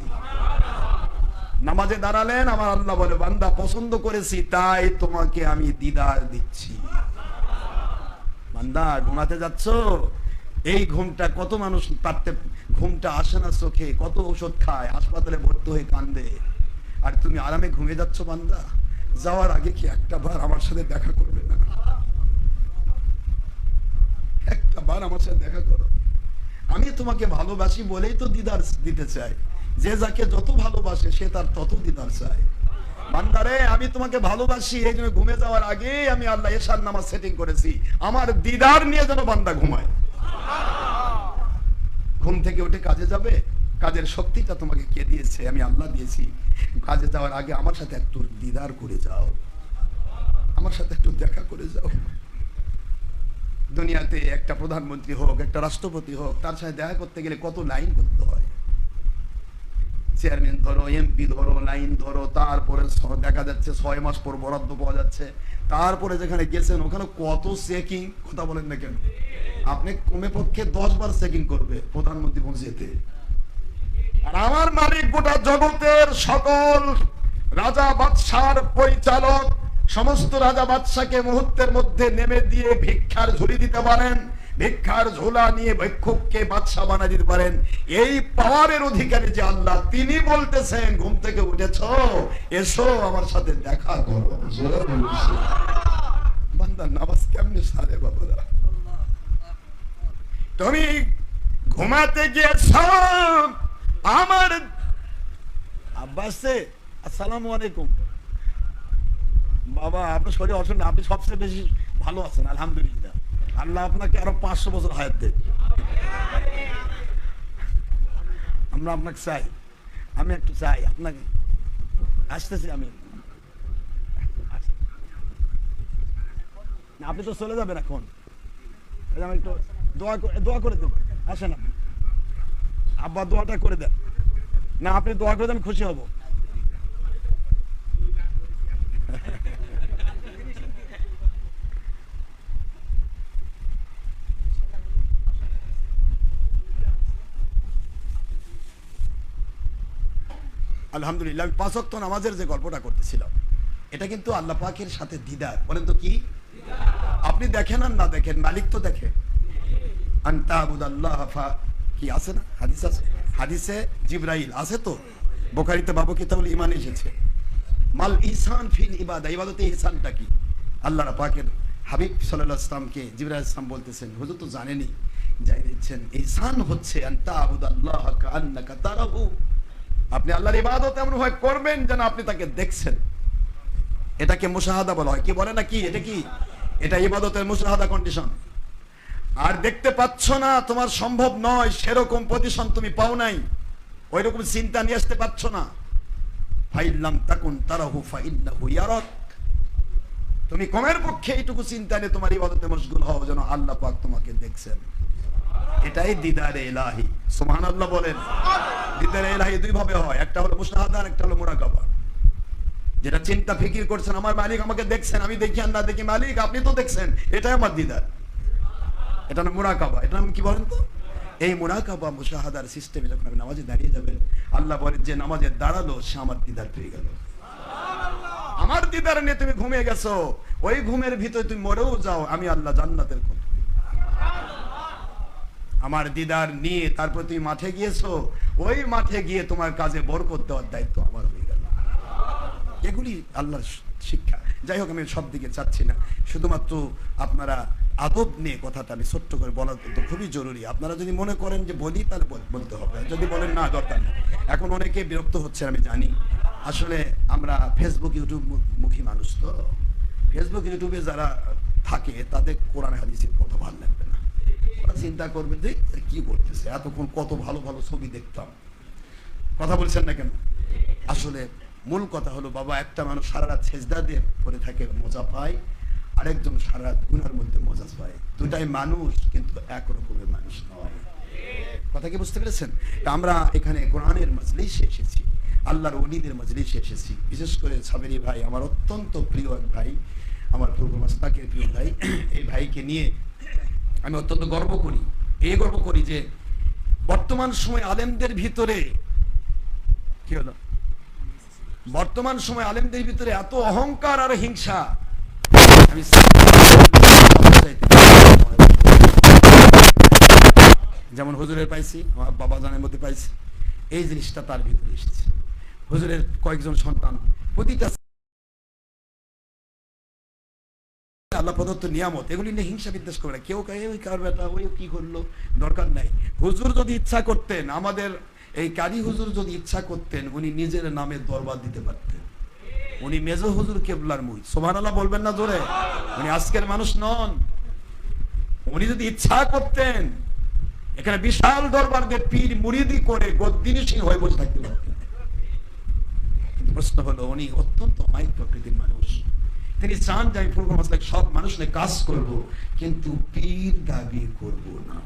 S2: নামাজে দাঁড়ালেন, আমার আল্লাহ বলে বান্দা পছন্দ করেছি তাই তোমাকে আমি দিদার দিচ্ছি। বান্দা ঘুমাতে যাচ্ছ, এই ঘুমটা কত মানুষ পারতে, ঘুমটা আসে না চোখে, কত ঔষধ খায়, হাসপাতালে ভর্তি হয়ে কান্দে, আর তুমি আরামে ঘুমিয়ে যাচ্ছ। বান্দা যাওয়ার আগে কি একটা বার আমার সাথে দেখা করবে না? একটা বার আমার সাথে দেখা করো। আমি তোমাকে ভালোবাসি বলেই তো দিদার দিতে চাই। যে যাকে যত ভালোবাসে সে তার তত দিদার চায়। বান্দারে আমি তোমাকে ভালোবাসি, এই জন্য ঘুমে যাওয়ার আগে আমি আল্লাহ এশার নামাজ সেটিং করেছি আমার দিদার নিয়ে যেন বান্দা ঘুমায়। ঘুম থেকে উঠে কাজে যাবে, কাজের শক্তিটা তোমাকে কে দিয়েছে? আমি আল্লাহ দিয়েছি। কাজে যাওয়ার আগে আমার সাথে একটু দিদার করে যাও, আমার সাথে একটু দেখা করে যাও। দুনিয়াতে একটা প্রধানমন্ত্রী হোক, একটা রাষ্ট্রপতি হোক, তার সাথে দেখা করতে গেলে কত লাইন করতে হয়। চেয়ারম্যান ধরো, এমপি ধরো, লাইন ধরো, তারপরে দেখা যাচ্ছে 6 মাস পর বরাদ্দ পাওয়া যাচ্ছে, তারপরে যেখানে গেছেন ওখানে কত চেকিং। কথা বলেন না কেন? আপনি কমে পক্ষে 10 বার চেকিং করবে প্রধানমন্ত্রী পৌঁছেতে। আর আমার মালিক গোটা জগতের সকল রাজা বাদশার পরিচালক, সমস্ত রাজা বাদশাকে মুহূর্তের মধ্যে নেমে দিয়ে ভিক্ষার ঝুলি দিতে পারেন, ভিক্ষার ঝোলা নিয়ে ভিক্ষুককে বাদশা বানিয়ে দিতে পারেন। এই পাওয়ারের অধিকারী যে আল্লাহ, তিনি বলতেছেন ঘুম থেকে উঠেছ, এসো আমার সাথে দেখা করো। বান্দা নামাজ কেমনে সারে বাবারা? তুমি ঘুমাতে গিয়েছ, আমার আব্বাসে আসসালামু আলাইকুম। বাবা আপনার শরীর অসুখ না, আপনি সবচেয়ে বেশি ভালো আছেন আলহামদুলিল্লাহ। আল্লাহ আপনাকে আরো 500 বছর হায়াত দেন। আমরা আপনাকে চাই, আমি একটু চাই আপনাকে। আসতেছি আমি। আপনি তো চলে যাবেন এখন, আমি একটু দোয়া করে দেব। আসেন আপনি, আব্বা দোয়াটা করে দেন। না আপনি দোয়া করে দেন, খুশি হব। আলহামদুলিল্লাহ। আমি 5 ওয়াক্ত নামাজের যে গল্পটা করতেছিলাম, এটা কিন্তু আল্লাহ পাকের সাথে দিদার। বলেন তো কি? আপনি দেখেন আর না দেখেন, মালিক তো দেখে। আনতা আবুদাল্লাহ কি আছে না হাদিস আছে, হাদিসে জিবরাইল আছে তো, বুখারীতে বাবু কিতাবুল ঈমান এসেছে। মাল ইহসান ফিল ইবাদা, ইবাদতে ইহসানটা কি? আল্লাহ পাকের হাবিব সাল্লাল্লাহু আলাইহি ওয়াসাল্লামকে জিবরাইল ইসলাম বলতেছেন, হুজুর তো জানেনই, যাই দিচ্ছেন ইহসান হচ্ছে আনতা আবুদাল্লাহ কাআন্নাকা তারাহু, আপনি আল্লাহর ইবাদত এমন ভাবে করবেন যেন আপনি তাকে দেখছেন। এটাকে মুশাহাদা বলা হয়। কি বলে না কি? এটা কি? এটা ইবাদতের মুশাহাদা কন্ডিশন। আর দেখতে পাচ্ছ না, তোমার সম্ভব নয়, সেরকম পজিশন তুমি পাও নাই, ওই রকম চিন্তা নিয়ে আসতে পারছো না। ফাইল্লাম তাকুন তারাহু ফাইন্নাহু ইয়ারাক, তুমি কমের পক্ষে এইটুকু চিন্তা নিয়ে তোমার ইবাদতে মশগুল হও যেন আল্লাহ পাক তোমাকে দেখছেন। এটাই দিদারে ইলাহি। সুবহানাল্লাহ বলেন। দিদারে ইলাহি দুই ভাবে হয়, একটা হলো মুশাহাদা আর একটা হলো মুরাকাবা। যেটা চিন্তা ফিকির করছেন, আমার মালিক আমাকে দেখছেন, আমি দেখি আর না দেখি মালিক আপনি তো দেখছেন, এটাই আমার দিদার। এটা নাম মুরাকাবা। এটা নাম কি বলেন তো? এই মুরাকাবা মুশাহাদার সিস্টেমে যখন আপনি নামাজে দাঁড়িয়ে যাবেন, আল্লাহ বলেন যে নামাজে দাঁড়ালো সে আমার দিদার পেয়ে গেল। আমার দিদার নিয়ে তুমি ঘুমিয়ে গেছো, ওই ঘুমের ভিতরে তুমি মরেও যাও, আমি আল্লাহ জান্নাতের খোঁজ। আমার দিদার নিয়ে তারপর তুমি মাঠে গিয়েছো, ওই মাঠে গিয়ে তোমার কাজে বরকত দেওয়ার দায়িত্ব আমার হয়ে গেল। এগুলি আল্লাহর শিক্ষা। যাই হোক, আমি সব দিকে চাচ্ছি না, শুধুমাত্র আপনারা আদব নিয়ে কথাটা আমি ছোট্ট করে বলা তো খুবই জরুরি। আপনারা যদি মনে করেন যে বলি, তাহলে বলতে হবে, যদি বলেন না দরকার নেই। এখন অনেকে বিরক্ত হচ্ছে আমি জানি, আসলে আমরা ফেসবুক ইউটিউব মুখী মানুষ, তো ফেসবুক ইউটিউবে যারা থাকে তাদের কোরআন হাদিসের কথা ভালো লাগবে না। ওরা চিন্তা করবে যে কি করতেছে, এতক্ষণ কত ভালো ভালো ছবি দেখতাম। কথা বলছেন না কেন? আসলে মূল কথা হলো, বাবা, একটা মানুষ সারা রাত সেজদা দিয়ে পড়ে থাকে, মজা পায়, আরেকজন সারা রাত গুনার মধ্যে মজা পায়। দুটাই মানুষ, কিন্তু এক রকমের মানুষ নয়। কথা কি বুঝতে পেরেছেন? আমরা এখানে কোরআনের মজলিসে এসেছি, আল্লাহর ওলিদের মজলিসে এসেছি। বিশেষ করে সাবেরি ভাই আমার অত্যন্ত প্রিয় এক ভাই, আমার প্রভু মাস্তাকের প্রিয় ভাই। এই ভাইকে নিয়ে আমি অত্যন্ত গর্ব করি। এই গর্ব করি যে বর্তমান সময় আলেমদের ভিতরে কি হলো, বর্তমান সময় আলেমদের ভিতরে এত অহংকার আর হিংসা, আমি যেমন হুজুরের পাইছি, আমার বাবা জানের মধ্যে পাইছি, এই জিনিসটা তার ভিতরে এসেছে। হুজুরের কয়েকজন সন্তান, প্রতিটা আল্লাহ প্রদত্ত নিয়ামত, এগুলি নিয়ে হিংসা বিদ্বেষ করে। কেউ ওই কার বেটা, ওই কি করলো, দরকার নাই। হুজুর যদি ইচ্ছা করতেন, আমাদের এই কারি হুজুর যদি ইচ্ছা করতেন, উনি নিজের নামে দরবার দিতে পারতেন। উনি মেজো হুজুর কেবলার মুই, সুবহানাল্লাহ বলবেন না জোরে? উনি আজকের মানুষ নন। উনি যদি ইচ্ছা করতেন, এখানে বিশাল দরবার দিয়ে পীর মুরিদি করে গদ্দিনশীল হয়ে বসে থাকতে পারতেন। কিন্তু প্রশ্ন হলো, উনি অত্যন্ত অমায়িক প্রকৃতির মানুষ। তিনি চান যে আমি ফুরফুর মাসলাক সব মানুষ নিয়ে কাজ করব, কিন্তু পীর দাবি করব না।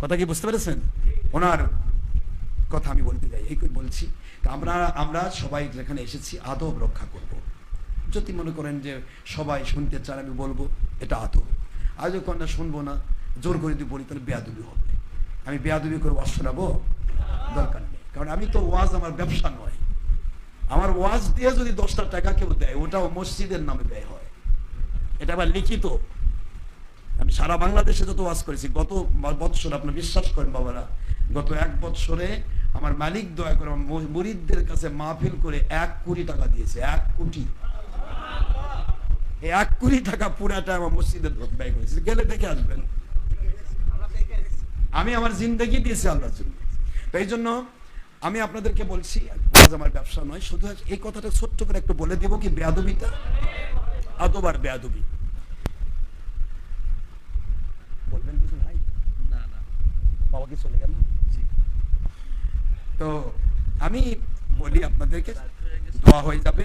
S2: কথা কি বুঝতে পেরেছেন? ওনার কথা আমি বলতে যাই, এই বলছি আমরা সবাই যেখানে এসেছি আদব রক্ষা করব। যদি মনে করেন যে সবাই শুনতে চান আমি বলবো, এটা আদব। আর যখন না শুনবো না, জোর করে যদি বলি, তাহলে বেয়াদবি হবে। আমি বেয়াদবি করে ওয়াজ শোনাবো? দরকার নেই। কারণ আমি তো ওয়াজ আমার ব্যবসা নয়। আমার ওয়াজ দিয়ে যদি 10টা টাকা কেউ দেয়, ওটাও মসজিদের নামে ব্যয় হয়। এটা আবার লিখিত। আমি সারা বাংলাদেশে যত ওয়াজ করেছি, গত বৎসর, আপনার বিশ্বাস করেন বাবারা, গত 1 বৎসরে আমার মালিক দয়া করে মুরিদদের কাছে মাহফিল করে 1 কোটি টাকা দিয়েছে। 1 কোটি। এই 1 কোটি টাকা পুরাটা আমার মসজিদের ব্যয় করেছে। গেলে দেখে আসবেন। আমি আমার জিন্দেগি দিয়েছি আল্লাহর জন্য। তো এই জন্য আমি আপনাদেরকে বলছি, আজ আমার ব্যবসা নয়, শুধু এই কথাটা ছোট্ট করে একটু বলে দেবো কি বেয়াদবিটা, আদব আর বেয়াদবি। বলবেন কিছু ভাই? না না, বাবা কি চলে গেল? তো আমি বলি আপনাদেরকে, দোয়া হয়ে যাবে।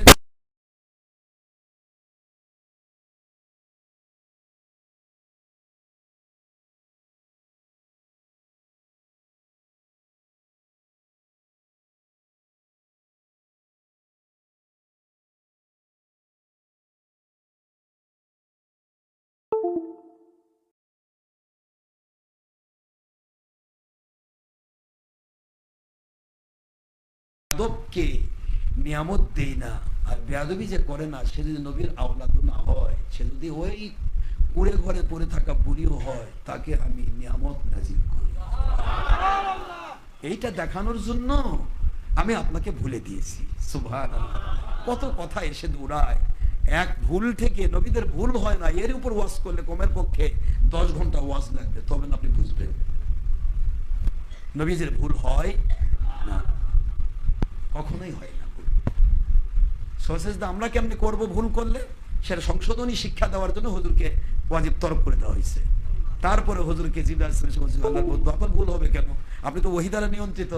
S2: আদবকে নিয়ামত দেই না, আর বেয়াদবি যে করে না, সে যদি নবীর আওলাদ না হয়, সে যদি ওই কুড়ে ঘরে পড়ে থাকা বুড়িও হয়, তাকে আমি নিয়ামত নাজিল করি। এইটা দেখানোর জন্য আমি আপনাকে ভুলে দিয়েছি। সুবহানাল্লাহ। কত কথা এসে দৌড়ায়। এক ভুল থেকে, নবীদের ভুল হয় না, এর উপর ওয়াজ করলে কমের পক্ষে 10 ঘন্টা ওয়াজ লাগবে, তবে না আপনি বুঝবেন নবীদের ভুল হয় না, কখনোই হয় না। সসেজদা আমরা কেমনি করব ভুল করলে, সেটা সংশোধনী শিক্ষা দেওয়ার জন্য হুজুরকে ওয়াজিব তরফ করে দেওয়া হয়েছে। তারপরে হুজুরকে জিবরাইল আল্লাহর বন্ধু, আপনার ভুল হবে কেন? আপনি তো ওহী দ্বারা নিয়ন্ত্রিত।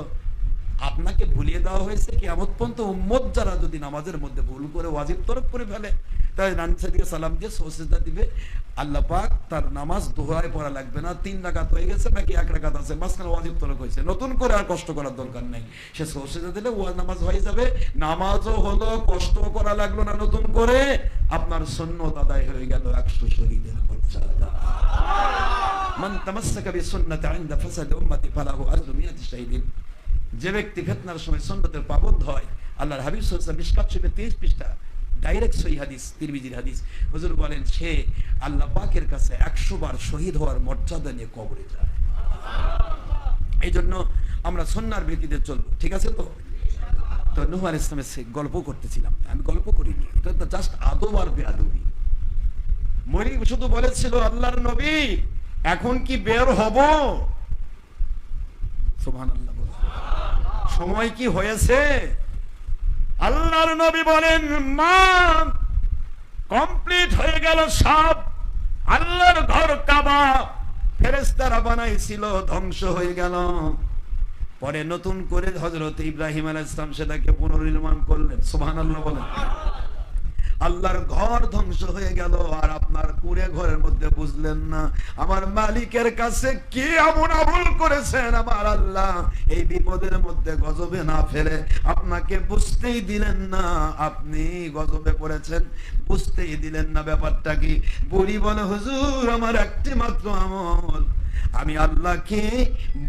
S2: আপনাকে ভুলিয়ে দেওয়া হয়েছে কিয়ামত পর্যন্ত উম্মত যারা যদি নামাজের মধ্যে ভুল করে ওয়াজিব তরফ করে ফেলে, তাই রানিসা দিকে সালাম দিয়ে সজদা দিবে, আল্লাহ পাক তার নামাজ দোহরায় পড়া লাগবে না, 3 রাকাত হয়ে গেছে, বাকি 1 রাকাত আছে, মাঝখানে ওয়াজিব তরক হয়েছে, নতুন করে আর কষ্ট করার দরকার নেই, সে সজদা দিলে ওয়াজ নামাজ হয়ে যাবে, নামাজও হলো, কষ্ট করা লাগলো না নতুন করে, আপনার সুন্নাত আদায় হয়ে গেল 100 শহীদের মর্যাদা। মান তামাসসাকা বিসুন্নতি ইনদা ফাসাদ উম্মতি ফালাহু আজরু 100 শাহীদিন। যে ব্যক্তি ফিতনার সময় সুন্নতের পাবন্ধ হয়, আল্লাহর হাবিব সাল্লাল্লাহু আলাইহি ওয়াসাল্লাম মিশকাত শরীফের 23 পৃষ্ঠা ডাইরেক্ট সহিহ হাদিস, তিরমিজির হাদিস, হুজুর বলেন সে আল্লাহ পাকের কাছে 100 বার শহীদ হওয়ার মর্যাদা নিয়ে কবরে যায়। এই জন্য আমরা সুন্নাহর ভিত্তিতে চলবো, ঠিক আছে তো? তো নূহ আলাইহিস সালামের গল্প করতেছিলাম, আমি গল্প করিনি, এটা তো জাস্ট আদব আর বেয়াদবি। মরি শুধু বলেছিল আল্লাহর নবী এখন কি বের হব, সুবহানাল্লাহ, সময় কি হয়েছে? আল্লাহর নবী বলেন মা কমপ্লিট হয়ে গেল সব, আল্লাহর ঘর কাবা ফেরেশতারা বানাইছিল ধ্বংস হয়ে গেল, পরে নতুন করে হযরত ইব্রাহিম আলাইহিস সালাম সেটাকে পুনর্নির্মাণ করলেন, সুবহানাল্লাহ বলেন। আল্লাহর ঘর ধ্বংস হয়ে গেল, আর আপনার কুড়ে ঘরের মধ্যে বুঝলেন না আমার মালিকের কাছে কি এমন আমল করেছেন আমার আল্লাহ এই বিপদের মধ্যে গজবে না ফেলে আপনাকে বুঝতেই দিলেন না, আপনি গজবে পড়েছেন, বুঝতেই দিলেন না ব্যাপারটা কি। বুড়ি বলে হুজুর আমার একটি মাত্র আমল, আমি আল্লাহকে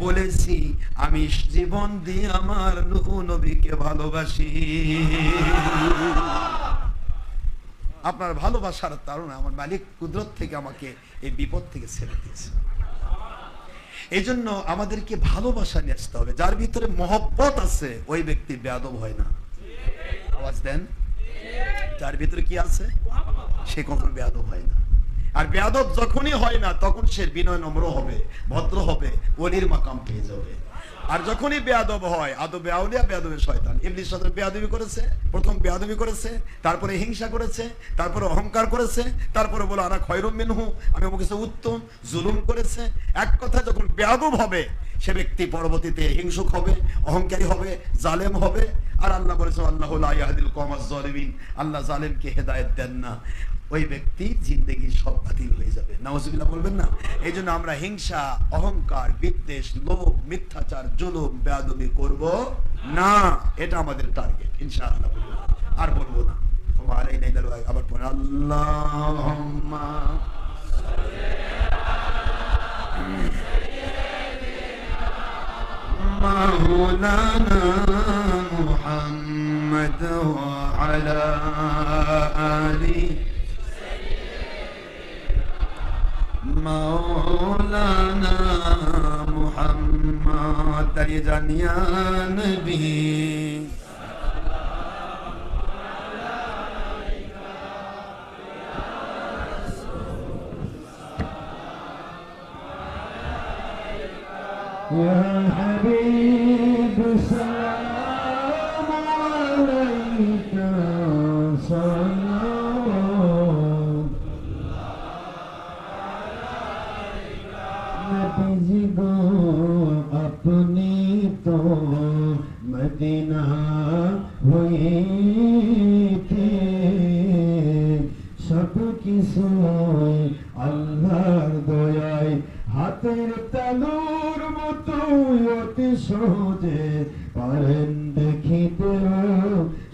S2: বলেছি আমি জীবন দিয়ে আমার নূহ নবীকে ভালোবাসি। আপনার ভালোবাসার কারণে আমার মালিক কুদরত থেকে আমাকে এই বিপদ থেকে ছেড়ে দিয়েছে। এই জন্য আমাদেরকে ভালোবাসা নিয়ে আসতে হবে, যার ভিতরে মহব্বত আছে ওই ব্যক্তি বেয়াদব হয় না। আওয়াজ দেন, যার ভিতরে কি আছে সে কখনো বেয়াদব হয় না। আর বেয়াদব যখনই হয় না তখন সে বিনয় নম্র হবে, ভদ্র হবে, ওলির মাকাম পেয়ে যাবে। আর যখনই বেয়াদব হয়, আদবে আউলিয়া বেয়াদবে শয়তান, ইবলিস সাথে বেয়াদবি করেছে, প্রথম বেয়াদবি করেছে, তারপরে হিংসা করেছে, তারপরে অহংকার করেছে, তারপরে বলে আনা খয়রুম মিনহু, আমি ওর কাছে উত্তম, জুলুম করেছে। এক কথা যখন বেয়াদব হবে সে ব্যক্তি পরবর্তীতে হিংসুক হবে, অহংকারী হবে, জালেম হবে। আর আল্লাহ বলেছে আল্লাহু লা ইয়াহদিল কওমাজ জালিমিন, আল্লাহ জালেমকে হেদায়েত দেন না। ওই ব্যক্তি জিন্দেগি সব বাতিল হয়ে যাবে, নাউজুবিল্লাহ বলবেন না। এই জন্য আমরা হিংসা, অহংকার, বিদ্বেষ, লোভ, মিথ্যাচার, জুলুম, বেয়াদবি করব না, এটা আমাদের টার্গেট ইনশাআল্লাহ। আর বলবো না। আবার পরে আল্লাহুম্মা মাওলানা মুহাম্মদ ওয়া আলা আলি মাওলানা মুহাম্মদ, দাঁড়িয়ে যান ইয়া নবী।
S1: يا حبيب سلام عليك صلوات नबी गो अपनी तो मदीना हुई थे सब কিছু আল্লাহর দয়ায় হাতের তালুর মতো অতি সহজে পারেন দেখিতে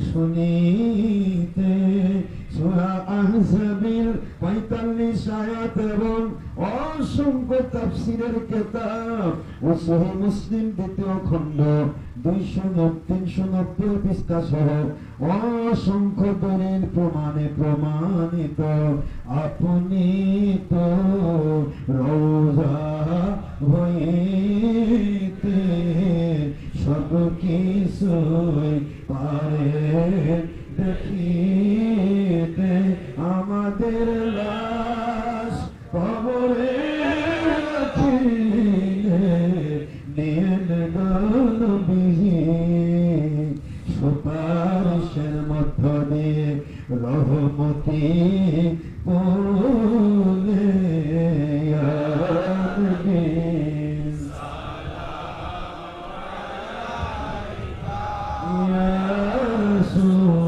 S1: শুনিতে। সূরা আহজাবের 45 আয়াত এবং অসংখ্য তাফসীরের কিতাব ও সহিহ মুসলিম দ্বিতীয় খণ্ড 290-390 পৃষ্ঠা সহ অসংখ্য দলিল প্রমাণে প্রমাণিত। আপনি তো রওজা হইতে সব কিছু পারেন দেখিতে। আমাদের লাশ কবরে সুপারিশের মধ্য দিয়ে রহমতি পড়লে ইয়া রাসূল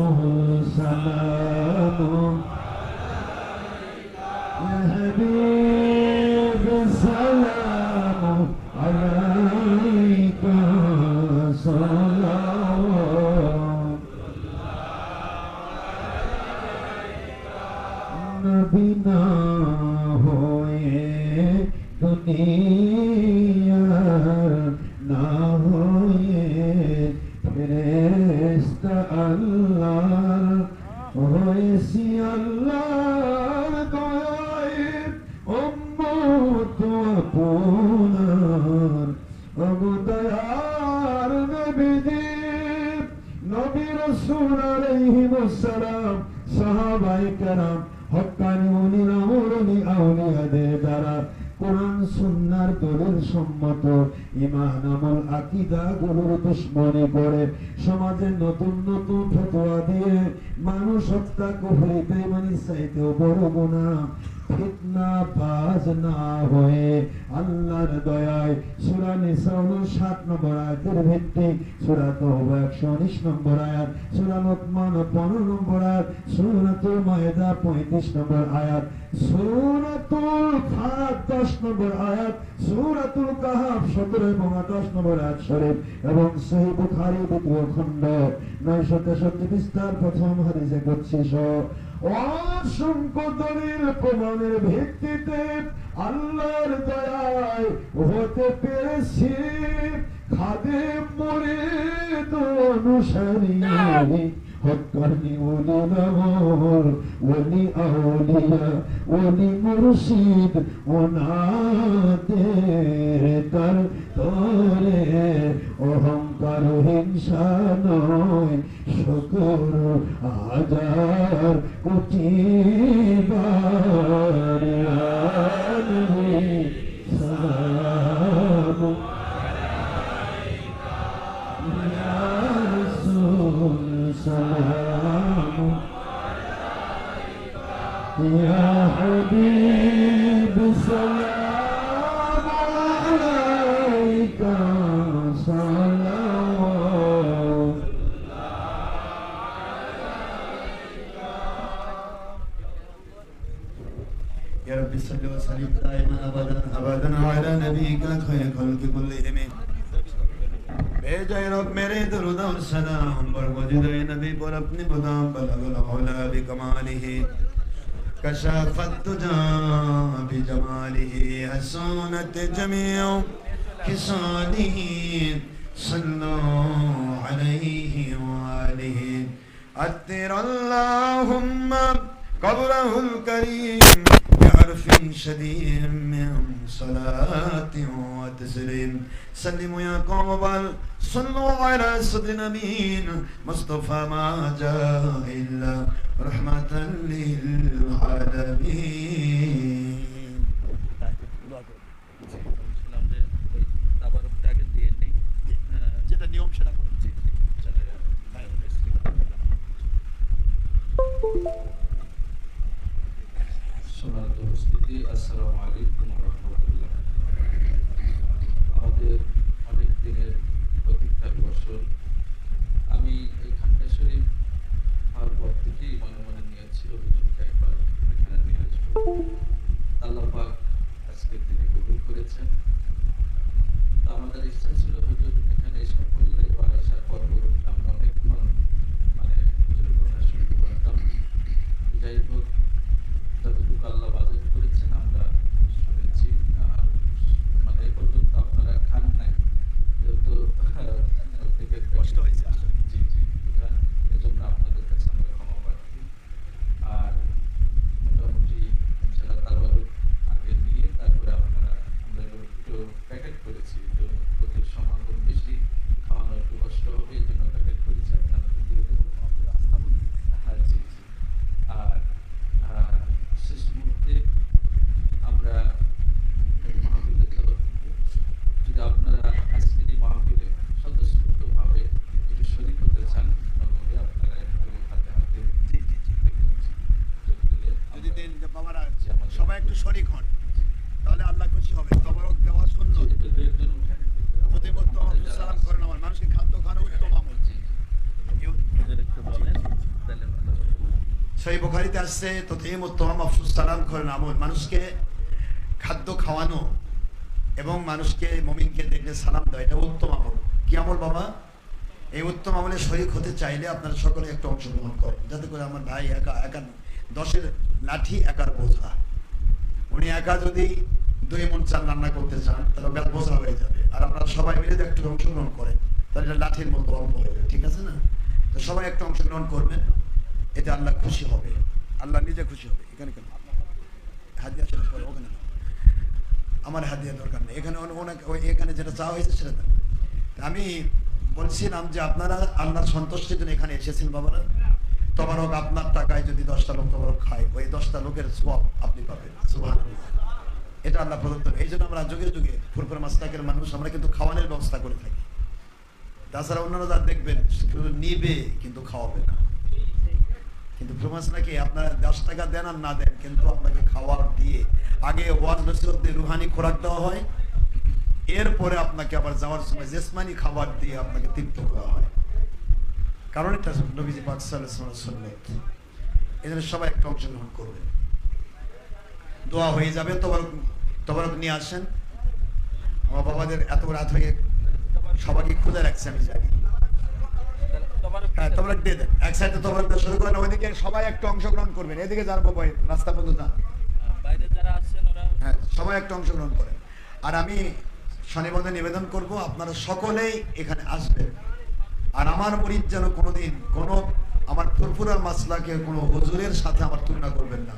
S1: সালাম সাহাবায়ে কেরাম হক্কানি মুনিরা মুরনি আউলিয়াদের দ্বারা কোরআন সুন্নাহর দলিল সম্মত ঈমান আমল আকীদা গুলোর দুশমনি করে সমাজে নতুন নতুন ফতোয়া দিয়ে মানুষ হত্যা কুফরি বেঈমানি চাইতেও বড় গুনাহ ফিতনা বাজ না হয়ে আল্লাহর দয়ায় সূরা নিসা 7 নম্বর আয়াতের ভিত্তিক সূরা তাওবা 119 নম্বর আয়াত সূরা লোকমান 15 নম্বর আয়াত সূরাতুল মায়েদা 35 নম্বর আয়াত সূরাতুল ফাত 10 নম্বর আয়াত সূরাতুল কাহাফ 17 এবং 28 নম্বর আয়াত শরীফ এবং সহিহ বুখারী দ্বিতীয় খণ্ড 963 পৃষ্ঠার প্রথম হাদিসে কুদসি সহ অসংখ্য দলিল প্রমাণের ভিত্তিতে আল্লাহর দয়ায় হতে পেরেছি খাদেম মুরিদ অনুসারী হক্কানি উলামার ওলি আউলিয়া ওলি মুর্শিদ ওনাদের তার তরে অহংকার হিংসা নয় শুকর হাজার কোটি বার সালাম سلام يا حبيب سلام عليك صلوات
S2: يا رب صل وسلم دائما ابدا على نبيك خير خلق كلهم बेजाय रब मेरे दरूद और सलाम बरगुज़िर नबी पर अपने बदाम बलगल औला बिकमालिही कशाफत तुजा बिजमालिही हसनत जमीउ खिसालिही सल्लु अलैहि व आलिहि अत्तिर अल्लाहुम्मा कब्रहुल करीम بعرف شديد من صلاة وتسليم سلموا يا قوم بل صلوا على سيد نبيين مصطفى ما جاء إلا رحمة للعالمين যেটা নিয়ম সেটা করছি
S3: সম্মানিত উপস্থিতি, আসসালামু আলাইকুম ওয়া রাহমাতুল্লাহ। আমাদের অনেক দিনের প্রতীক্ষার বছর আমি এই খানকা শরীফ হওয়ার পর থেকেই মনে মনে নিয়েছিল হুজুরকে একবার এখানে নিয়ে আসবো। আল্লাহ পাক আজকের দিনে কবুল করেছেন। তো আমাদের ইচ্ছা ছিল হুজুর এখানে এসে পড়লে বা আসার পর আমরা অনেকক্ষণ মানে হুজুরের কথা শুনতে পারতাম। যাই হোক, যতটুকু আল্লাহ বাজেট করেছেন আমরা শুনেছি, আর মানে এই পর্যন্ত আপনারা খান নাই, যেহেতু থেকে
S2: কষ্ট হয়েছে।
S3: জি জি, এজন্য আপনাদের কাছে আমরা ক্ষমা প্রার্থী। আর মোটামুটি ইনশাআল্লাহ তাবারুক আগে নিয়ে তারপরে আমরা একটু প্যাকেট করেছি, তো প্রতির সমাগম বেশি, খাওয়ানো একটু কষ্ট হবে, এই জন্য প্যাকেট করেছি, আপনাদেরকে দিয়ে দেবো। হ্যাঁ জি জি। আর শেষ মুহূর্তে আমরা এই মাহফিলের তরফ থেকে যদি আপনারা আজকের এই মাহফিলে স্বতঃস্ফূর্তভাবে একটু শরীক হতে চান, তাহলে আপনারা একটু হাতে হাতে
S2: যদি দেন যে বাবারা সবাই একটু শরীক হন তাহলে আল্লাহ খুশি হবে। তবরক দেওয়া সুন্নাত। প্রতিমত সালাম করেন আমার মানুষকে খাদ্য খাওয়ানো উত্তম আমল। সহিহ বুখারীতে আসছে ততিমুত তাআম আফসুস সালাম করেন আমল, মানুষকে খাদ্য খাওয়ানো এবং মানুষকে মুমিনকে দেখলে সালাম দেওয়া, এটা উত্তম আমল। কি আমল বাবা? এই উত্তম আমলে শরীক হতে চাইলে আপনারা সকলে একটু অংশগ্রহণ করেন, যাতে করে আমার ভাই একা 10-এর লাঠি একার বোঝা। উনি একা যদি 2 মণ চাল রান্না করতে চান তাহলে বেশ বোঝা হয়ে যাবে, আর আপনারা সবাই মিলে যদি একটু অংশগ্রহণ করেন তাহলে এটা লাঠির মতো অল্প হয়ে যাবে, ঠিক আছে না? তো সবাই একটু অংশগ্রহণ করবেন, এতে আল্লাহ খুশি হবে, আল্লাহ নিজে খুশি হবে। এখানে কেন হাদিয়া শেষ করে ওখানে না, আমার হাদিয়া দরকার নেই, এখানে এখানে যেটা চাওয়া হয়েছে সেটা দেন। আমি বলছিলাম যে আপনারা আল্লাহর সন্তুষ্টির জন্য এখানে এসেছেন বাবারা, তবারক আপনার টাকায় যদি 10টা লোক তবারক খায়, ওই 10টা লোকের সওয়াব আপনি পাবেন। সুবহানাল্লাহ। এটা আল্লাহ প্রদত্ত। এই জন্য আমরা যুগে যুগে ফুরফুরা মাসলাকের মানুষ আমরা কিন্তু খাওয়ানোর ব্যবস্থা করে থাকি। তাছাড়া অন্যান্য যা দেখবেন শুধু নিবে কিন্তু খাওয়াবে না। কিন্তু প্রমাস নাকি আপনারা 10 টাকা দেন আর না দেন, কিন্তু আপনাকে খাওয়ার দিয়ে আগে ওয়াজ নসিহত দিয়ে রুহানি খোরাক দেওয়া হয়, এরপরে আপনাকে আবার যাওয়ার সময় জিসমানি খাবার দিয়ে আপনাকে তৃপ্ত করা হয়। কারণ এটা নবীজি পাক সাল্লাল্লাহু আলাইহি ওয়াসাল্লামের সুন্নাত। এজন্য সবাই একটা অংশগ্রহণ করবেন, দোয়া হয়ে যাবে। তবারক নিয়ে আসেন। আমার বাবাদের এত রাত হয়ে সবাইকে খুঁজে রাখছে, আমি জানি। হ্যাঁ, তবরক দিয়ে দেন। এক সাইডে তবরক দিয়ে শুরু করেন, ওইদিকে সবাই একটু অংশগ্রহণ করবেন। এদিকে যার বাবা রাস্তা পর্যন্ত যান,
S3: বাইরে যারা আছেন ওরা
S2: হ্যাঁ সবাই একটু অংশগ্রহণ করেন। আর আমি শনিবারে নিবেদন করব, আপনারা সকলেই এখানে আসবেন। আর আমার মুরিদ যেন কোনোদিন কোনো আমার ফুরফুরার মাসলাকের কোনো হুজুরের সাথে আমার তুলনা করবেন না।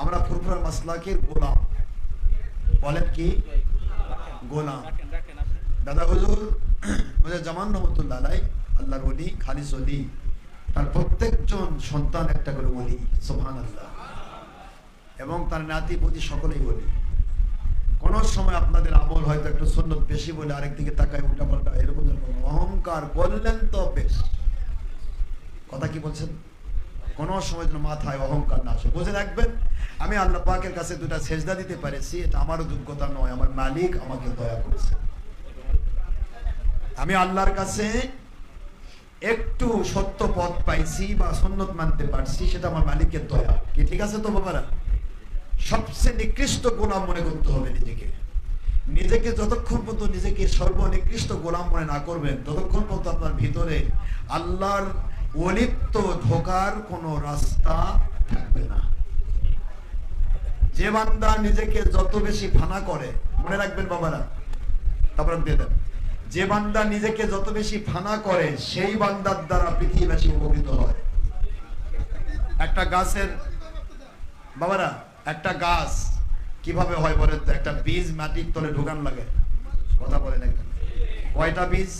S2: আমরা ফুরফুরার মাসলাকের গোলাম। বলেন কি? গোলাম।
S3: রাখেন আপনি।
S2: দাদা হুজুর জামান রহমতুল্লাহ আলাই, আল্লাহর ওলি, খালিস ওলি, তার প্রত্যেকজন সন্তান একটা করে ওলি। সুবহানাল্লাহ। এবং তার নাতি প্রতি সকলেই ওলি। কোন সময় আপনাদের আমল হয়তো একটু সুন্নত বেশি বলে আরেকদিকে তাকায় উল্টা পাল্টা এরকম অহংকার করলেন তো বেশ। কথা কি বলছেন? কোন সময় যেন মাথায় অহংকার না আসে। বুঝে রাখবেন, আমি আল্লাহ পাকের কাছে 2টা সেজদা দিতে পেরেছি, এটা আমারও যোগ্যতা নয়, আমার মালিক আমাকে দয়া করেছে। আমি আল্লাহর কাছে একটু সত্য পথ পাইছি বা সুন্নত মানতে পারছি, সেটা আমার মালিকের দয়া। কি ঠিক আছে তো বাবারা? সবচেয়ে নিকৃষ্ট গোলাম মনে করতে হবে নিজেকে। নিজেকে যতক্ষণ পর্যন্ত নিজেকে সর্বনিকৃষ্ট গোলাম মনে না করবেন, ততক্ষণ পর্যন্ত আপনার ভিতরে আল্লাহর ওলিত্ব ঢোকার কোনো রাস্তা থাকবে না। যে বান্দা নিজেকে যত বেশি ফানা করে, মনে রাখবেন বাবারা, তারপর দিয়ে দেন, যে বান্দা নিজেকে যত বেশি ফানা করে সেই বান্দার দ্বারা পৃথিবী বেশি উপকৃত হয়। একটা গাছের বাবারা, একটা গাছ কিভাবে হয় বলেন তো? একটা বীজ মাটির তলে ঢোকান লাগে, কথা বলেন একদম। কয়টা বীজ?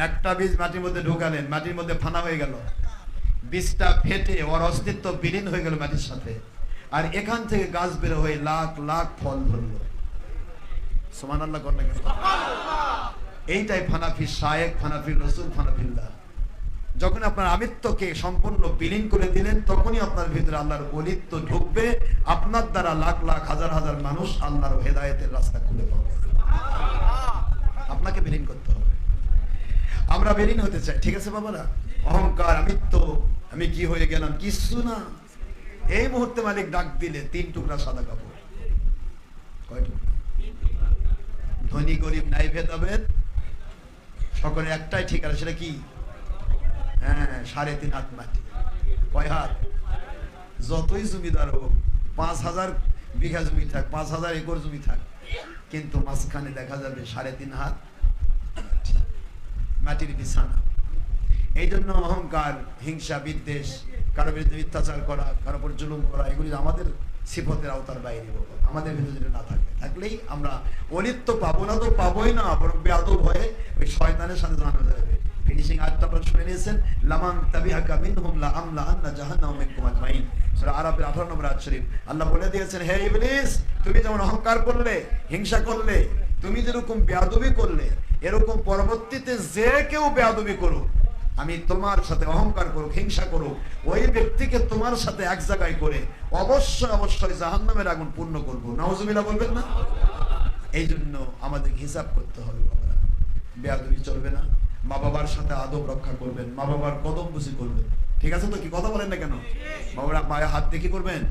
S2: একটা বীজ মাটির মধ্যে ঢোকালেন, মাটির মধ্যে ফানা হয়ে গেল, বীজটা ফেটে ওর অস্তিত্ব বিলীন হয়ে গেল মাটির সাথে, আর এখান থেকে গাছ বের হয়ে লাখ লাখ ফল ধরলো। সুবহানাল্লাহ করেন না? এইটাই ফানাফি শায়েখ, ফানাফি রসুল, ফানাফিল্লাহ। যখন আপনার আমিত্বকে সম্পূর্ণ বিলীন করে দিলেন, তখনই আপনার ভিতরে আল্লাহর ওলিত্ব ঢুকবে। আপনার দ্বারা লাখ লাখ হাজার হাজার মানুষ আল্লাহর হেদায়েতের রাস্তা খুলে পাবে। আপনাকে বিলীন করতে হবে। আমরা বিলীন হতে চাই, ঠিক আছে বাবারা? অহংকার, আমিত্ব, আমি কি হয়ে গেলাম, কিছু না। এই মুহূর্তে মালিক ডাক দিলে 3 টুকরা সাদা কাপড়। কয় টুকরা? ধনী গরিব নাই ভেদাভেদ, সকলের একটাই ঠিকানা, সেটা কি? হ্যাঁ, 3.5 হাত মাটি। কয় হাত? যতই জমিদার হোক, 5000 বিঘা জমি থাক, 5000 একর জমি থাক, কিন্তু মাঝখানে দেখা যাবে 3.5 হাত মাটির বিছানা। এই জন্য অহংকার, হিংসা, বিদ্বেষ, কারো বিরুদ্ধে মিথ্যাচার করা, কারো উপর জুলুম করা, এগুলি আমাদের সিফতের আওতার বাইরে। আমাদের ভিতরে যেটা না থাকে, থাকলেই আমরা অলিত্ব পাবো না, তো পাবোই না, বরং বেয়াদব হয়ে ওই শয়তানের সাথে জানা যাবে। ফিনিশিং আয়াতটা আপনারা শুনে নিয়েছেন, লামান তাবিআকা মিনহুম লা আমলা আন্না জাহান্নামা মিনকুম আজমাইন। সূরা আরাফের 18 নম্বর আয়াত শরীফ। আল্লাহ বলে দিয়েছেন, হে ইবলিস, তুমি যেমন অহংকার করলে, হিংসা করলে, তুমি যেরকম বেয়াদবি করলে, এরকম পরবর্তীতে যে কেউ বেয়াদবি করুক, আমি তোমার সাথে অহংকার করুক, হিংসা করুক, ওই ব্যক্তিকে তোমার সাথে এক জায়গায় করে অবশ্যই অবশ্যই জাহান্নামের আগুন পূর্ণ করবো। নাউজুবিল্লাহ বলবেন না? এই জন্য আমাদের হিসাব করতে হবে বাবারা। বেয়াদবি চলবে না। মা বাবার সাথে আদব রক্ষা করবেন, মা বাবার কদম বুঝি করবেন। ঠিক আছে তো? কি কথা বলেন না কেন? বাবারা পায়ে হাত দেখি করবেন,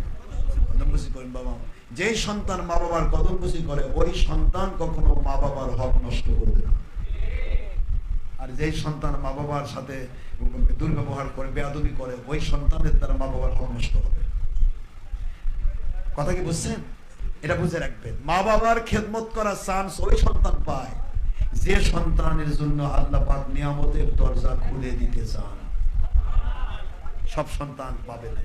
S2: কদম বুঝি করবেন। বাবা, যেই সন্তান মা বাবার কদম বুঝি করে, ওই সন্তান কখনো মা বাবার হক নষ্ট করবে না। আর যেই সন্তান মা বাবার সাথে দুর্ব্যবহার করে, বেয়াদবি করে, ওই সন্তানের দ্বারা মা বাবার হক নষ্ট হবে। কথা কি বুঝছেন? এটা বুঝে রাখবেন। মা বাবার খেদমত করার চান্স ওই সন্তান পায় যে সন্তানের জন্য আল্লাহ পাক নিয়ামতের দরজা খুলে দিতে চান। সব সন্তান পাবে না।